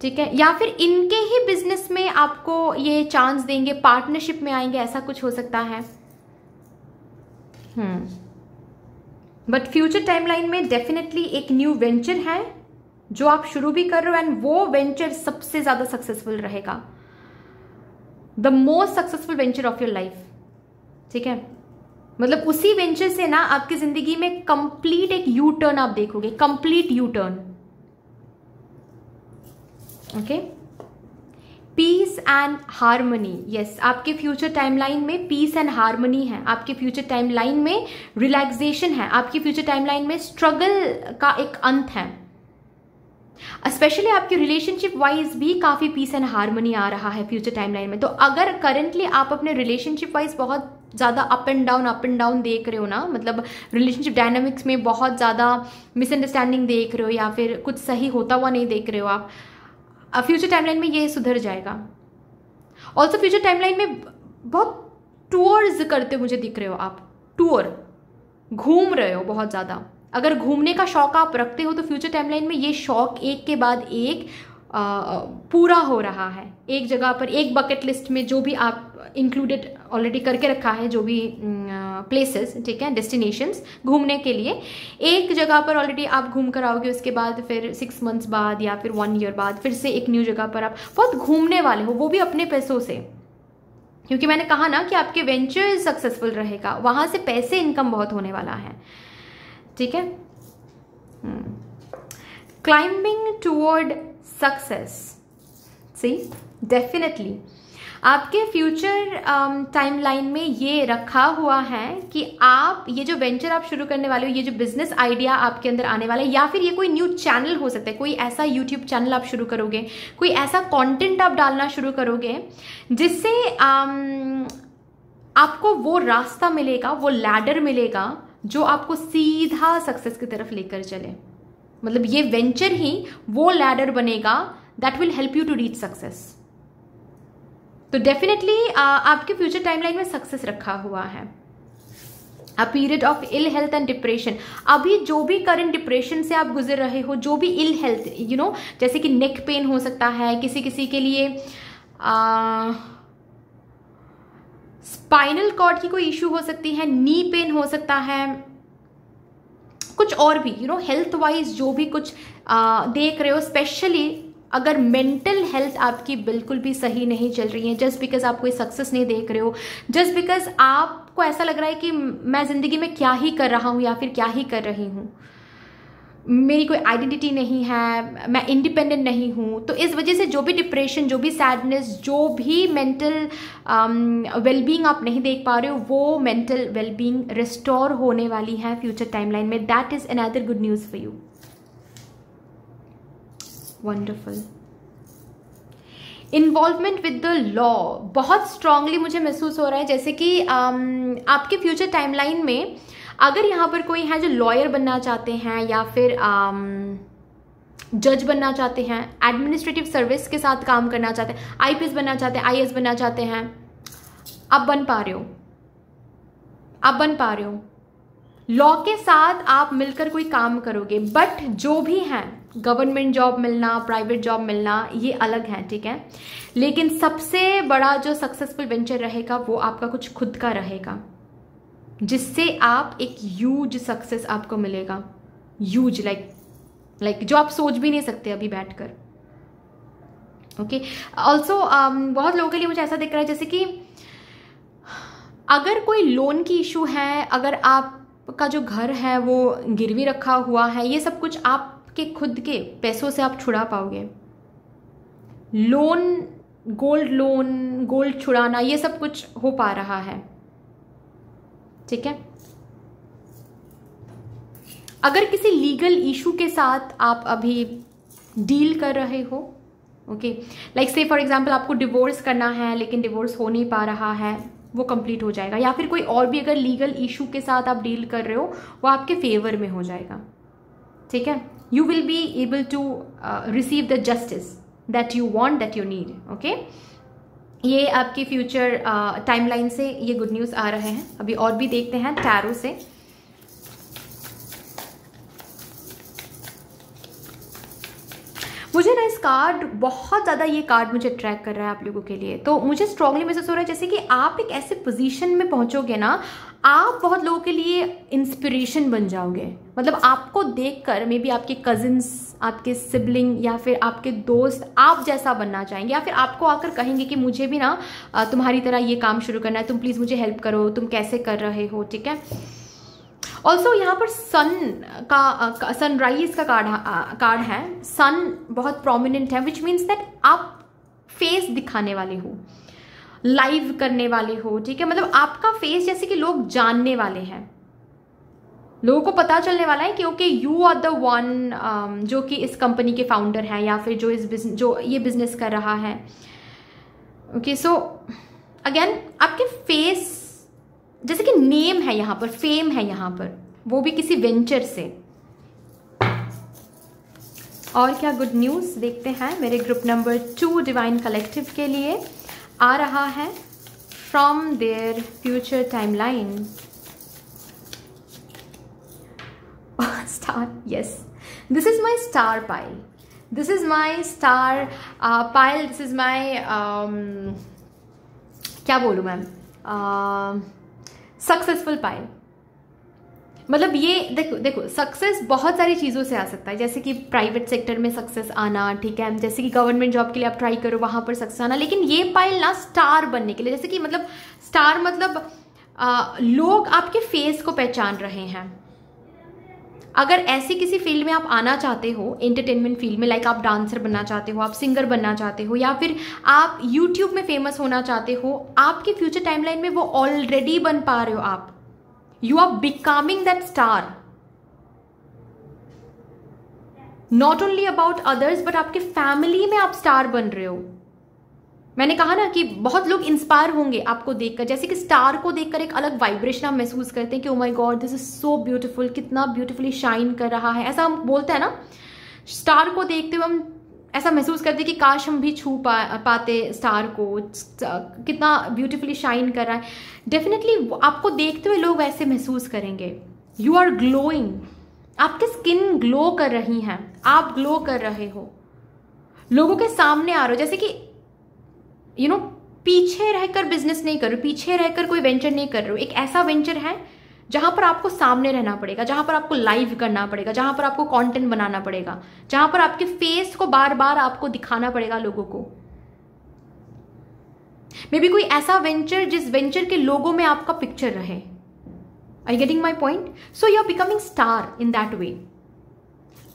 ठीक है। या फिर इनके ही बिजनेस में आपको ये चांस देंगे, पार्टनरशिप में आएंगे, ऐसा कुछ हो सकता है। बट फ्यूचर टाइमलाइन में डेफिनेटली एक न्यू वेंचर है जो आप शुरू भी कर रहे हो, एंड वो वेंचर सबसे ज्यादा सक्सेसफुल रहेगा, the most successful venture of your life, ठीक है। मतलब उसी वेंचर से ना आपकी जिंदगी में कंप्लीट एक यू टर्न आप देखोगे, complete U turn. Okay, peace and harmony, yes, आपके फ्यूचर टाइमलाइन में पीस एंड हार्मनी है, आपके फ्यूचर टाइमलाइन में रिलैक्सेशन है, आपके फ्यूचर टाइमलाइन में स्ट्रगल का एक अंत है। स्पेशली आपके रिलेशनशिप वाइज भी काफी पीस एंड हार्मनी आ रहा है फ्यूचर टाइमलाइन में। तो अगर करंटली आप अपने रिलेशनशिप वाइज बहुत ज्यादा अप एंड डाउन देख रहे हो ना, मतलब रिलेशनशिप डायनामिक्स में बहुत ज्यादा मिसअंडरस्टैंडिंग देख रहे हो, या फिर कुछ सही होता हुआ नहीं देख रहे हो आप, फ्यूचर टाइमलाइन में ये सुधर जाएगा। ऑल्सो फ्यूचर टाइमलाइन में बहुत टूर्स करते मुझे दिख रहे हो आप, टूर घूम रहे हो बहुत ज़्यादा। अगर घूमने का शौक आप रखते हो तो फ्यूचर टाइमलाइन में ये शौक एक के बाद एक पूरा हो रहा है। एक जगह पर, एक बकेट लिस्ट में जो भी आप इंक्लूडेड ऑलरेडी करके रखा है, जो भी प्लेसेस, ठीक है, डेस्टिनेशंस घूमने के लिए, एक जगह पर ऑलरेडी आप घूम कर आओगे, उसके बाद फिर 6 मंथ्स बाद या फिर 1 ईयर बाद फिर से एक न्यू जगह पर आप बहुत घूमने वाले हो, वो भी अपने पैसों से, क्योंकि मैंने कहा ना कि आपके वेंचर सक्सेसफुल रहेगा, वहां से पैसे इनकम बहुत होने वाला है, ठीक है। क्लाइंबिंग टुवर्ड सक्सेस, सी डेफिनेटली आपके फ्यूचर टाइमलाइन में ये रखा हुआ है कि आप ये जो वेंचर आप शुरू करने वाले हो, ये जो बिजनेस आइडिया आपके अंदर आने वाला है, या फिर ये कोई न्यू चैनल हो सकता है, कोई ऐसा यूट्यूब चैनल आप शुरू करोगे, कोई ऐसा कंटेंट आप डालना शुरू करोगे जिससे आपको वो रास्ता मिलेगा, वो लैडर मिलेगा जो आपको सीधा सक्सेस की तरफ लेकर चले। मतलब ये वेंचर ही वो लैडर बनेगा that will help you to reach success. तो डेफिनेटली आपके फ्यूचर टाइमलाइन में सक्सेस रखा हुआ है। A period of ill health and depression, अभी जो भी करंट डिप्रेशन से आप गुजर रहे हो, जो भी इल हेल्थ, यू नो, जैसे कि नेक पेन हो सकता है, किसी किसी के लिए स्पाइनल कॉर्ड की कोई इश्यू हो सकती है, नी पेन हो सकता है, कुछ और भी, यू नो, हेल्थ वाइज जो भी कुछ देख रहे हो, स्पेशली अगर मेंटल हेल्थ आपकी बिल्कुल भी सही नहीं चल रही है, जस्ट बिकॉज आप कोई सक्सेस नहीं देख रहे हो, जस्ट बिकॉज आपको ऐसा लग रहा है कि मैं जिंदगी में क्या ही कर रहा हूं या फिर क्या ही कर रही हूं, मेरी कोई आइडेंटिटी नहीं है, मैं इंडिपेंडेंट नहीं हूं, तो इस वजह से जो भी डिप्रेशन, जो भी सैडनेस, जो भी मेंटल वेलबींग आप नहीं देख पा रहे हो, वो मेंटल वेलबींग रिस्टोर होने वाली है फ्यूचर टाइमलाइन में। That is another good news for you. Wonderful. Involvement with the law, बहुत स्ट्रांगली मुझे महसूस हो रहा है जैसे कि आपके फ्यूचर टाइमलाइन में अगर यहाँ पर कोई है जो लॉयर बनना चाहते हैं या फिर जज बनना चाहते हैं, एडमिनिस्ट्रेटिव सर्विस के साथ काम करना चाहते हैं, आईपीएस बनना चाहते हैं, आईएएस बनना चाहते हैं, आप बन पा रहे हो, आप बन पा रहे हो। लॉ के साथ आप मिलकर कोई काम करोगे, बट जो भी है, गवर्नमेंट जॉब मिलना, प्राइवेट जॉब मिलना, ये अलग है, ठीक है। लेकिन सबसे बड़ा जो सक्सेसफुल वेंचर रहेगा वो आपका कुछ खुद का रहेगा, जिससे आप एक ह्यूज सक्सेस आपको मिलेगा, ह्यूज, लाइक जो आप सोच भी नहीं सकते अभी बैठकर। ओके, ऑल्सो बहुत लोगों के लिए मुझे ऐसा दिख रहा है जैसे कि अगर कोई लोन की इशू है, अगर आपका जो घर है वो गिरवी रखा हुआ है, ये सब कुछ आपके खुद के पैसों से आप छुड़ा पाओगे। लोन, गोल्ड छुड़ाना, ये सब कुछ हो पा रहा है, ठीक है। अगर किसी लीगल इशू के साथ आप अभी डील कर रहे हो, ओके, लाइक से फॉर एग्जांपल आपको डिवोर्स करना है लेकिन डिवोर्स हो नहीं पा रहा है, वो कंप्लीट हो जाएगा। या फिर कोई और भी अगर लीगल इशू के साथ आप डील कर रहे हो, वो आपके फेवर में हो जाएगा, ठीक है। You will be able to receive the justice that you want, that you need, okay. ये आपकी फ्यूचर टाइमलाइन से ये गुड न्यूज़ आ रहे हैं। अभी और भी देखते हैं टैरो से। मुझे ना इस कार्ड, बहुत ज़्यादा ये कार्ड मुझे ट्रैक कर रहा है आप लोगों के लिए। तो मुझे स्ट्रांगली महसूस हो रहा है जैसे कि आप एक ऐसे पोजीशन में पहुंचोगे ना, आप बहुत लोगों के लिए इंस्पिरेशन बन जाओगे। मतलब आपको देखकर मे बी आपके कजिन्स, आपके सिबलिंग या फिर आपके दोस्त आप जैसा बनना चाहेंगे, या फिर आपको आकर कहेंगे कि मुझे भी ना तुम्हारी तरह ये काम शुरू करना है, तुम प्लीज़ मुझे हेल्प करो, तुम कैसे कर रहे हो, ठीक है। ऑल्सो यहाँ पर सनराइज का कार्ड है। सन बहुत प्रोमिनेंट है, विच मीन्स दैट आप फेस दिखाने वाले हो, लाइव करने वाले हो, ठीक है। मतलब आपका फेस जैसे कि लोग जानने वाले हैं, लोगों को पता चलने वाला है कि okay you are the one जो कि इस कंपनी के फाउंडर हैं, या फिर जो ये बिजनेस कर रहा है, ओके। सो अगेन आपके फेस जैसे कि नेम है यहाँ पर, फेम है यहाँ पर, वो भी किसी वेंचर से। और क्या गुड न्यूज़ देखते हैं मेरे ग्रुप नंबर 2 डिवाइन कलेक्टिव के लिए आ रहा है from their future timeline. Star, yes, this is my star pile, this is my star pile, this is my क्या बोलूँ मैम, सक्सेसफुल पाइल। मतलब ये देखो देखो, सक्सेस बहुत सारी चीज़ों से आ सकता है, जैसे कि प्राइवेट सेक्टर में सक्सेस आना, ठीक है, जैसे कि गवर्नमेंट जॉब के लिए आप ट्राई करो वहां पर सक्सेस आना। लेकिन ये पाइल ना स्टार बनने के लिए, जैसे कि मतलब स्टार मतलब लोग आपके फेस को पहचान रहे हैं। अगर ऐसी किसी फील्ड में आप आना चाहते हो, एंटरटेनमेंट फील्ड में, लाइक आप डांसर बनना चाहते हो, आप सिंगर बनना चाहते हो, या फिर आप यूट्यूब में फेमस होना चाहते हो, आपके फ्यूचर टाइमलाइन में वो ऑलरेडी बन पा रहे हो आप। You are becoming that star. Not only about others, but आपके फैमिली में आप स्टार बन रहे हो। मैंने कहा ना कि बहुत लोग इंस्पायर होंगे आपको देखकर, जैसे कि स्टार को देखकर एक अलग वाइब्रेशन आप महसूस करते हैं कि ओ my God this is so beautiful, कितना ब्यूटीफुली शाइन कर रहा है, ऐसा हम बोलते हैं ना। स्टार को देखते हुए हम ऐसा महसूस करते कि काश हम भी छू पाते स्टार को, कितना ब्यूटीफुली शाइन कर रहा है। डेफिनेटली आपको देखते हुए लोग वैसे महसूस करेंगे। यू आर ग्लोइंग, आपकी स्किन ग्लो कर रही हैं, आप ग्लो कर रहे हो, लोगों के सामने आ रहे हो। जैसे कि यू नो पीछे रहकर बिजनेस नहीं कर रहे हो, पीछे रहकर कोई वेंचर नहीं कर रहे हो। एक ऐसा वेंचर है जहां पर आपको सामने रहना पड़ेगा, जहां पर आपको लाइव करना पड़ेगा, जहां पर आपको कंटेंट बनाना पड़ेगा, जहां पर आपके फेस को बार बार आपको दिखाना पड़ेगा लोगों को। मे बी कोई ऐसा वेंचर जिस वेंचर के लोगों में आपका पिक्चर रहे। Are you getting my point? So you are becoming star in that way.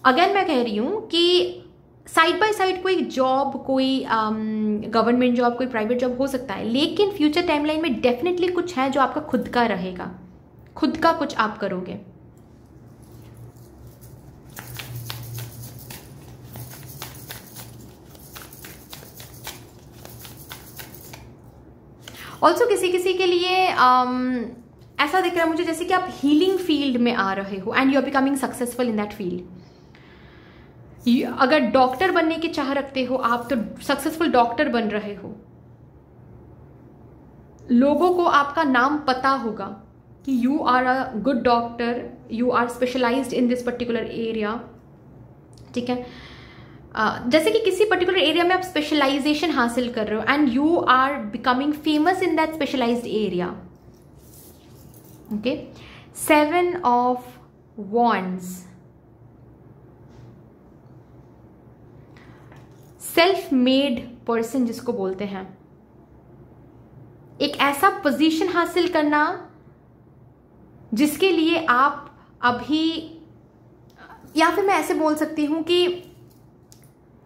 Again मैं कह रही हूं कि साइड बाय साइड कोई जॉब, कोई गवर्नमेंट जॉब, कोई प्राइवेट जॉब हो सकता है, लेकिन फ्यूचर टाइमलाइन में डेफिनेटली कुछ है जो आपका खुद का रहेगा, खुद का कुछ आप करोगे। ऑल्सो किसी किसी के लिए ऐसा दिख रहा है मुझे जैसे कि आप हीलिंग फील्ड में आ रहे हो and you are becoming successful in that field. अगर डॉक्टर बनने की चाह रखते हो आप, तो सक्सेसफुल डॉक्टर बन रहे हो। लोगों को आपका नाम पता होगा कि you are a good doctor, you are specialised in this particular area, ठीक है। जैसे कि किसी पर्टिकुलर एरिया में आप स्पेशलाइजेशन हासिल कर रहे हो and you are becoming famous in that specialised area. Okay, 7 of wands, self made person जिसको बोलते हैं, एक ऐसा पोजीशन हासिल करना जिसके लिए आप अभी, या फिर मैं ऐसे बोल सकती हूं कि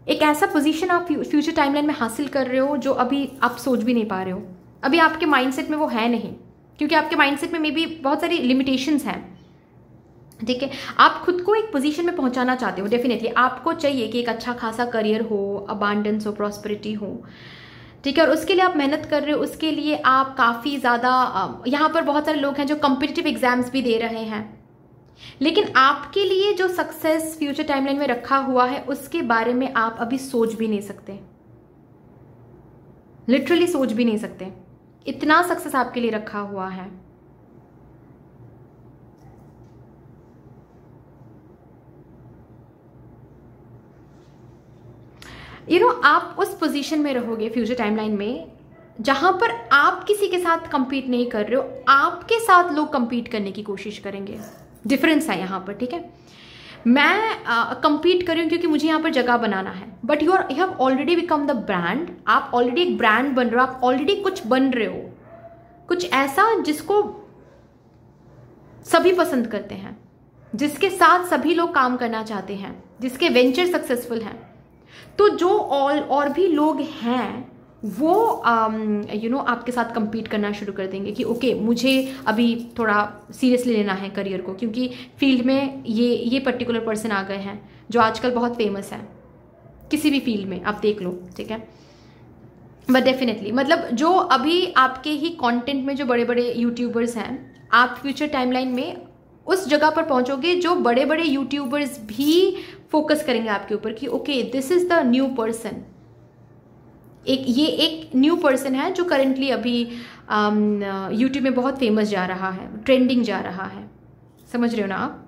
एक ऐसा पोजीशन आप फ्यूचर टाइमलाइन में हासिल कर रहे हो जो अभी आप सोच भी नहीं पा रहे हो। अभी आपके माइंडसेट में वो है नहीं, क्योंकि आपके माइंडसेट में मे बी बहुत सारी लिमिटेशंस हैं, ठीक है। आप खुद को एक पोजीशन में पहुंचाना चाहते हो। डेफिनेटली आपको चाहिए कि एक अच्छा खासा करियर हो, अबांडेंस हो, प्रॉस्पेरिटी हो, ठीक है, और उसके लिए आप मेहनत कर रहे हो। उसके लिए आप काफ़ी ज़्यादा, यहाँ पर बहुत सारे लोग हैं जो कॉम्पिटिटिव एग्जाम्स भी दे रहे हैं, लेकिन आपके लिए जो सक्सेस फ्यूचर टाइमलाइन में रखा हुआ है उसके बारे में आप अभी सोच भी नहीं सकते, लिटरली सोच भी नहीं सकते। इतना सक्सेस आपके लिए रखा हुआ है। आप उस पोजीशन में रहोगे फ्यूचर टाइमलाइन में जहां पर आप किसी के साथ कंपीट नहीं कर रहे हो, आपके साथ लोग कंपीट करने की कोशिश करेंगे। डिफरेंस है यहां पर, ठीक है। मैं कंपीट कर रही हूं क्योंकि मुझे यहां पर जगह बनाना है, but you have already become the brand. आप ऑलरेडी एक ब्रांड बन रहे हो, आप ऑलरेडी कुछ बन रहे हो, कुछ ऐसा जिसको सभी पसंद करते हैं, जिसके साथ सभी लोग काम करना चाहते हैं, जिसके वेंचर सक्सेसफुल हैं। तो जो और भी लोग हैं वो आपके साथ compete करना शुरू कर देंगे कि ओके मुझे अभी थोड़ा सीरियसली लेना है करियर को, क्योंकि फील्ड में ये पर्टिकुलर पर्सन आ गए हैं जो आजकल बहुत फेमस है। किसी भी फील्ड में आप देख लो, ठीक है। बट डेफिनेटली मतलब जो अभी आपके ही कंटेंट में जो बड़े बड़े यूट्यूबर्स हैं, आप फ्यूचर टाइमलाइन में उस जगह पर पहुंचोगे जो बड़े बड़े यूट्यूबर्स भी फोकस करेंगे आपके ऊपर कि okay this is the new person. ये एक न्यू पर्सन है जो करेंटली अभी यूट्यूब में बहुत फेमस जा रहा है, ट्रेंडिंग जा रहा है। समझ रहे हो ना आप?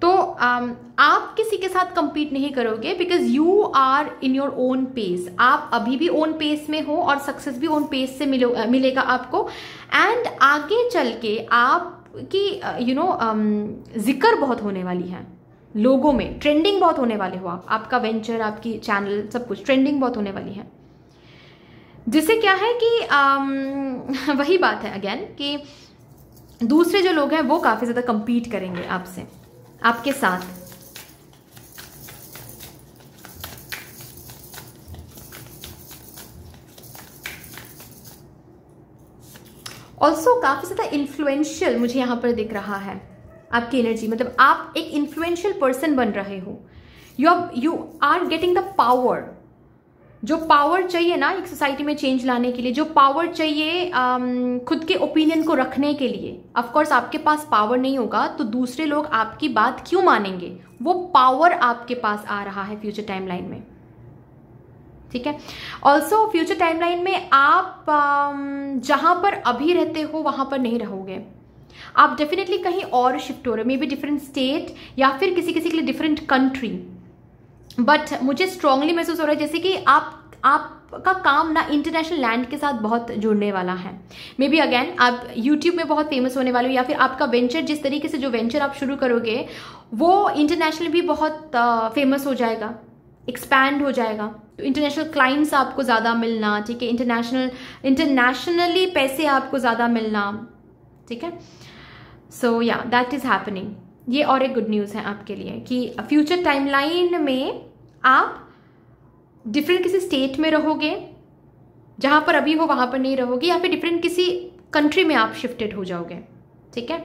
तो आप किसी के साथ compete नहीं करोगे because you are in your own pace. आप अभी भी ओन पेस में हो और सक्सेस भी ओन पेस से मिलेगा आपको। एंड आगे चल के आप आपकी जिक्र बहुत होने वाली है लोगों में, ट्रेंडिंग बहुत होने वाले हो आप, आपका वेंचर, आपकी चैनल, सब कुछ ट्रेंडिंग बहुत होने वाली है। जिससे क्या है कि वही बात है अगेन कि दूसरे जो लोग हैं वो काफ़ी ज़्यादा compete करेंगे आपसे, आपके साथ। ऑल्सो काफ़ी ज़्यादा इन्फ्लुएंशियल मुझे यहाँ पर दिख रहा है आपकी एनर्जी, मतलब आप एक इन्फ्लुएंशियल पर्सन बन रहे हो। You are getting the power, जो पावर चाहिए ना एक सोसाइटी में चेंज लाने के लिए, जो पावर चाहिए खुद के ओपिनियन को रखने के लिए। ऑफ कोर्स आपके पास पावर नहीं होगा तो दूसरे लोग आपकी बात क्यों मानेंगे, वो पावर आपके पास आ रहा है फ्यूचर टाइमलाइन में, ठीक है। ऑल्सो फ्यूचर टाइमलाइन में आप जहां पर अभी रहते हो वहां पर नहीं रहोगे, आप डेफिनेटली कहीं और शिफ्ट हो रहे हो, मे बी डिफरेंट स्टेट या फिर किसी किसी के लिए डिफरेंट कंट्री। बट मुझे स्ट्रांगली महसूस हो रहा है जैसे कि आपका काम ना इंटरनेशनल लैंड के साथ बहुत जुड़ने वाला है। मे बी अगेन आप यूट्यूब में बहुत फेमस होने वाले हो, या फिर आपका वेंचर, जिस तरीके से जो वेंचर आप शुरू करोगे वो इंटरनेशनल भी बहुत फेमस हो जाएगा, एक्सपैंड हो जाएगा। तो इंटरनेशनल क्लाइंट्स आपको ज़्यादा मिलना, ठीक है, इंटरनेशनली पैसे आपको ज़्यादा मिलना, ठीक है। सो या दैट इज़ हैपनिंग। ये और एक गुड न्यूज़ है आपके लिए कि फ्यूचर टाइमलाइन में आप डिफरेंट किसी स्टेट में रहोगे, जहां पर अभी हो वहां पर नहीं रहोगे, या फिर डिफरेंट किसी कंट्री में आप शिफ्टेड हो जाओगे, ठीक है।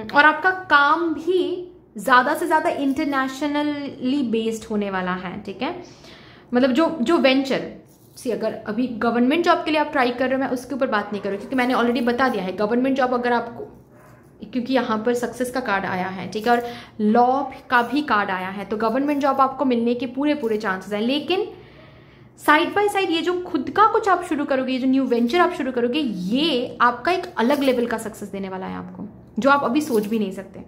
और आपका काम भी ज़्यादा से ज़्यादा इंटरनेशनली बेस्ड होने वाला है, ठीक है। मतलब जो वेंचर सी, अगर अभी गवर्नमेंट जॉब के लिए आप ट्राई कर रहे हो, मैं उसके ऊपर बात नहीं कर रही क्योंकि मैंने ऑलरेडी बता दिया है गवर्नमेंट जॉब अगर आपको, क्योंकि यहाँ पर सक्सेस का कार्ड आया है, ठीक है, और लॉ का भी कार्ड आया है, तो गवर्नमेंट जॉब आपको मिलने के पूरे चांसेस हैं। लेकिन साइड बाय साइड ये जो खुद का कुछ आप शुरू करोगे, ये जो न्यू वेंचर आप शुरू करोगे, ये आपका एक अलग लेवल का सक्सेस देने वाला है आपको, जो आप अभी सोच भी नहीं सकते,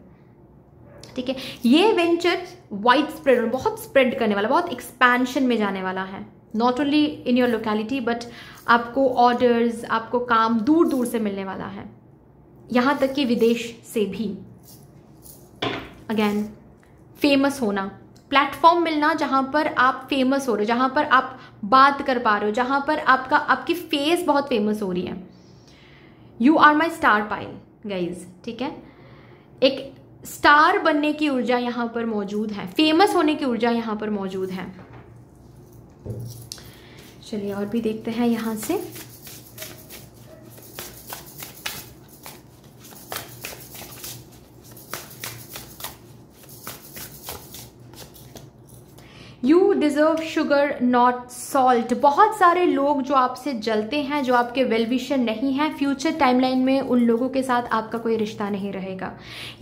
ठीक है। ये वेंचर वाइड स्प्रेड, बहुत स्प्रेड करने वाला, बहुत एक्सपेंशन में जाने वाला है, not only in your locality but आपको ऑर्डर्स, आपको काम दूर दूर से मिलने वाला है, यहाँ तक कि विदेश से भी। अगेन फेमस होना, प्लेटफॉर्म मिलना जहाँ पर आप फेमस हो रहे हो, जहाँ पर आप बात कर पा रहे हो, जहाँ पर आपकी फेस बहुत फेमस हो रही है। You are my star pile guys, ठीक है। एक स्टार बनने की ऊर्जा यहाँ पर मौजूद है, फेमस होने की ऊर्जा यहाँ पर मौजूद है। चलिए और भी देखते हैं यहाँ से। You deserve sugar not salt. बहुत सारे लोग जो आपसे जलते हैं, जो आपके वेल विशर नहीं हैं, फ्यूचर टाइमलाइन में उन लोगों के साथ आपका कोई रिश्ता नहीं रहेगा,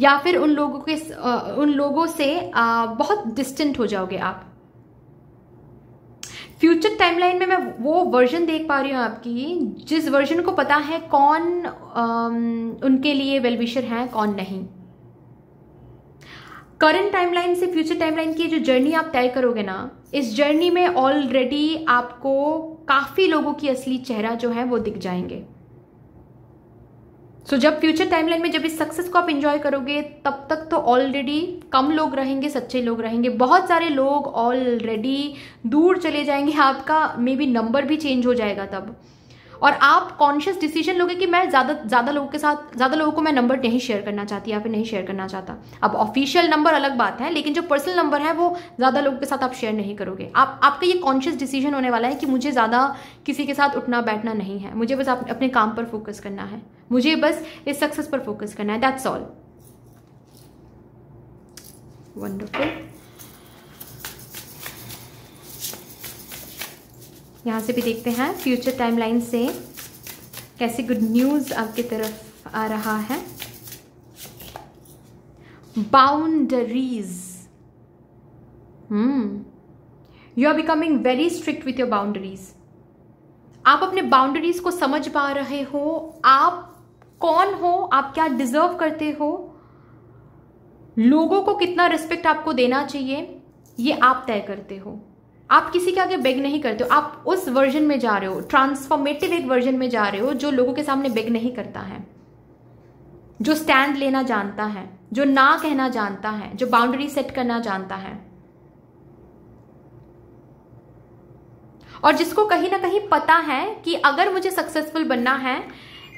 या फिर उन लोगों से बहुत डिस्टेंट हो जाओगे आप। फ्यूचर टाइमलाइन में मैं वो वर्जन देख पा रही हूँ आपकी, जिस वर्जन को पता है कौन उनके लिए वेल विशर हैं, कौन नहीं। करंट टाइमलाइन से फ्यूचर टाइमलाइन की जो जर्नी आप तय करोगे ना, इस जर्नी में ऑलरेडी आपको काफी लोगों की असली चेहरा जो है वो दिख जाएंगे। सो जब फ्यूचर टाइमलाइन में जब इस सक्सेस को आप एंजॉय करोगे, तब तक तो ऑलरेडी कम लोग रहेंगे, सच्चे लोग रहेंगे। बहुत सारे लोग ऑलरेडी दूर चले जाएंगे, आपका मे बी नंबर भी चेंज हो जाएगा तब, और आप कॉन्शियस डिसीजन लोगे कि मैं ज़्यादा लोगों को मैं नंबर नहीं शेयर करना चाहती या फिर नहीं शेयर करना चाहता। अब ऑफिशियल नंबर अलग बात है, लेकिन जो पर्सनल नंबर है वो ज़्यादा लोगों के साथ आप शेयर नहीं करोगे। आपका ये कॉन्शियस डिसीजन होने वाला है कि मुझे ज़्यादा किसी के साथ उठना बैठना नहीं है, मुझे बस अपने काम पर फोकस करना है, मुझे बस इस सक्सेस पर फोकस करना है, दैट्स ऑल। वंडरफुल। यहाँ से भी देखते हैं फ्यूचर टाइमलाइन से कैसी गुड न्यूज़ आपकी तरफ आ रहा है। Boundaries, you are becoming very strict with your boundaries. आप अपने बाउंड्रीज को समझ पा रहे हो, आप कौन हो, आप क्या डिजर्व करते हो, लोगों को कितना रिस्पेक्ट आपको देना चाहिए, ये आप तय करते हो। आप किसी के आगे बेग नहीं करते हो, आप उस वर्जन में जा रहे हो, ट्रांसफॉर्मेटिव एक वर्जन में जा रहे हो जो लोगों के सामने बेग नहीं करता है। जो स्टैंड लेना जानता है, जो ना कहना जानता है, जो बाउंड्री सेट करना जानता है, और जिसको कहीं ना कहीं पता है कि अगर मुझे सक्सेसफुल बनना है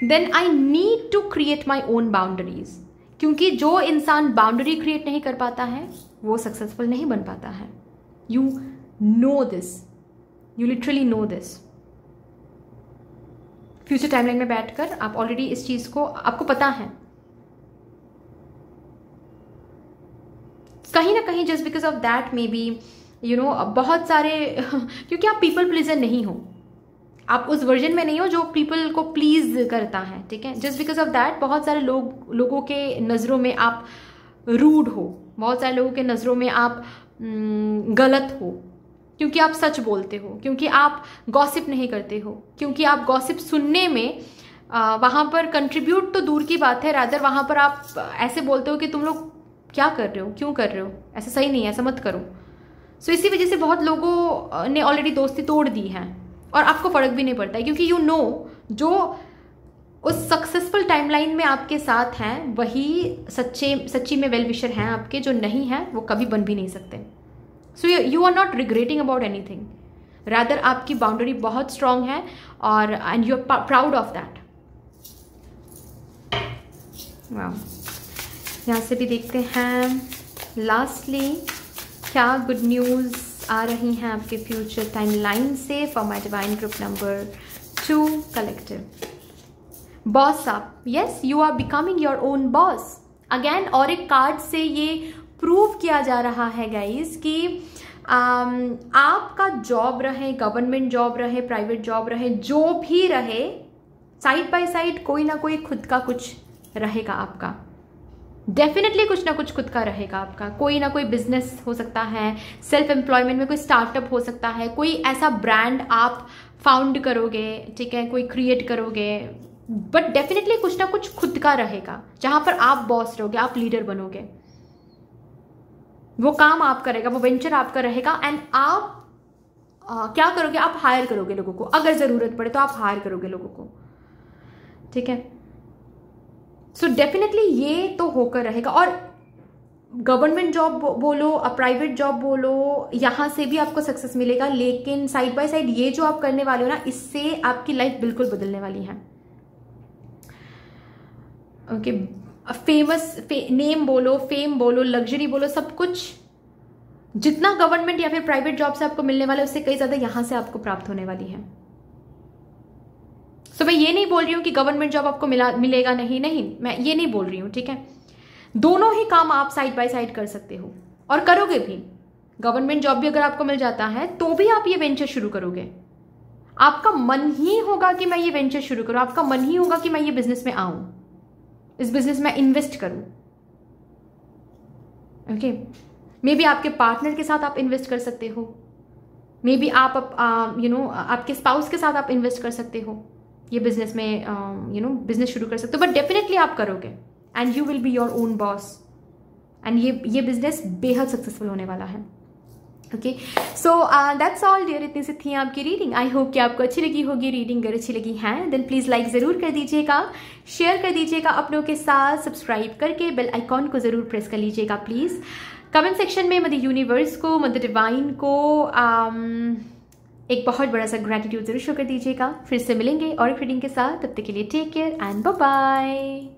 then I need to create my own boundaries. क्योंकि जो इंसान बाउंड्री क्रिएट नहीं कर पाता है वो सक्सेसफुल नहीं बन पाता है। You know this, you literally know this. Future timeline में बैठकर आप ऑलरेडी इस चीज को आपको पता है। कहीं ना कहीं just because of that may be you know बहुत सारे क्योंकि आप पीपल प्लीजर नहीं हो, आप उस वर्जन में नहीं हो जो पीपल को प्लीज करता है, ठीक है। जस्ट बिकॉज ऑफ दैट बहुत सारे लोगों के नज़रों में आप रूड हो, बहुत सारे लोगों के नज़रों में आप गलत हो, क्योंकि आप सच बोलते हो, क्योंकि आप गॉसिप नहीं करते हो, क्योंकि आप गॉसिप सुनने में वहाँ पर कंट्रीब्यूट तो दूर की बात है, रादर वहाँ पर आप ऐसे बोलते हो कि तुम लोग क्या कर रहे हो, क्यों कर रहे हो, ऐसा सही नहीं है, ऐसा मत करो। सो इसी वजह से बहुत लोगों ने ऑलरेडी दोस्ती तोड़ दी है और आपको फर्क भी नहीं पड़ता है, क्योंकि यू नो जो उस सक्सेसफुल टाइमलाइन में आपके साथ हैं वही सच्ची में वेल विशर हैं आपके, जो नहीं हैं वो कभी बन भी नहीं सकते। So you are not regretting about anything, rather आपकी बाउंड्री बहुत स्ट्रांग है और and you are proud of that. वाह, यहाँ से भी देखते हैं लास्टली क्या गुड न्यूज़ आ रही हैं आपके फ्यूचर टाइमलाइन से for my divine group number 2 collective. Boss आप, yes you are becoming your own boss again. और एक कार्ड से ये प्रूव किया जा रहा है गाइस कि आपका जॉब रहे, गवर्नमेंट जॉब रहे, प्राइवेट जॉब रहे, जो भी रहे, साइड बाय साइड कोई ना कोई खुद का कुछ रहेगा आपका। डेफिनेटली कुछ ना कुछ खुद का रहेगा आपका। कोई ना कोई बिजनेस हो सकता है, सेल्फ एम्प्लॉयमेंट में कोई स्टार्टअप हो सकता है, कोई ऐसा ब्रांड आप फाउंड करोगे, ठीक है, कोई क्रिएट करोगे, बट डेफिनेटली कुछ ना कुछ खुद का रहेगा जहां पर आप बॉस रहोगे, आप लीडर बनोगे। वो काम आप करेगा, वो वेंचर आपका रहेगा एंड आप क्या करोगे, आप हायर करोगे लोगों को, अगर जरूरत पड़े तो आप हायर करोगे लोगों को, ठीक है। सो डेफिनेटली ये तो होकर रहेगा। और गवर्नमेंट जॉब बोलो, प्राइवेट जॉब बोलो, यहाँ से भी आपको सक्सेस मिलेगा, लेकिन साइड बाय साइड ये जो आप करने वाले हो ना, इससे आपकी लाइफ बिल्कुल बदलने वाली है। ओके, फेमस नेम बोलो, फेम बोलो, लग्जरी बोलो, सब कुछ जितना गवर्नमेंट या फिर प्राइवेट जॉब से आपको मिलने वाला है उससे कई ज्यादा यहां से आपको प्राप्त होने वाली है। तो मैं ये नहीं बोल रही हूं कि गवर्नमेंट जॉब आपको मिलेगा नहीं, मैं ये नहीं बोल रही हूं, ठीक है। दोनों ही काम आप साइड बाय साइड कर सकते हो और करोगे भी। गवर्नमेंट जॉब भी अगर आपको मिल जाता है तो भी आप ये वेंचर शुरू करोगे। आपका मन ही होगा कि मैं ये वेंचर शुरू करूं, आपका मन ही होगा कि मैं ये बिजनेस में आऊं, इस बिजनेस में इन्वेस्ट करूं। ओके, मे बी आपके पार्टनर के साथ आप इन्वेस्ट कर सकते हो, मे बी आप आपके स्पाउस के साथ आप इन्वेस्ट कर सकते हो, ये बिजनेस में बिजनेस शुरू कर सकते हो, बट डेफिनेटली आप करोगे and you will be your own boss and ये बिजनेस बेहद सक्सेसफुल होने वाला है। Okay, so that's all dear, इतनी सी थी आपकी रीडिंग। आई होप कि आपको अच्छी लगी होगी रीडिंग। अगर अच्छी लगी है देन प्लीज लाइक जरूर कर दीजिएगा, शेयर कर दीजिएगा अपनों के साथ, सब्सक्राइब करके बेल आइकॉन को जरूर प्रेस कर लीजिएगा प्लीज। कमेंट सेक्शन में मदर यूनिवर्स को, मदर डिवाइन को एक बहुत बड़ा सा ग्रैटिट्यूड जरूर शो कर दीजिएगा। फिर से मिलेंगे और एक रीडिंग के साथ, तब तक के लिए take care and bye bye.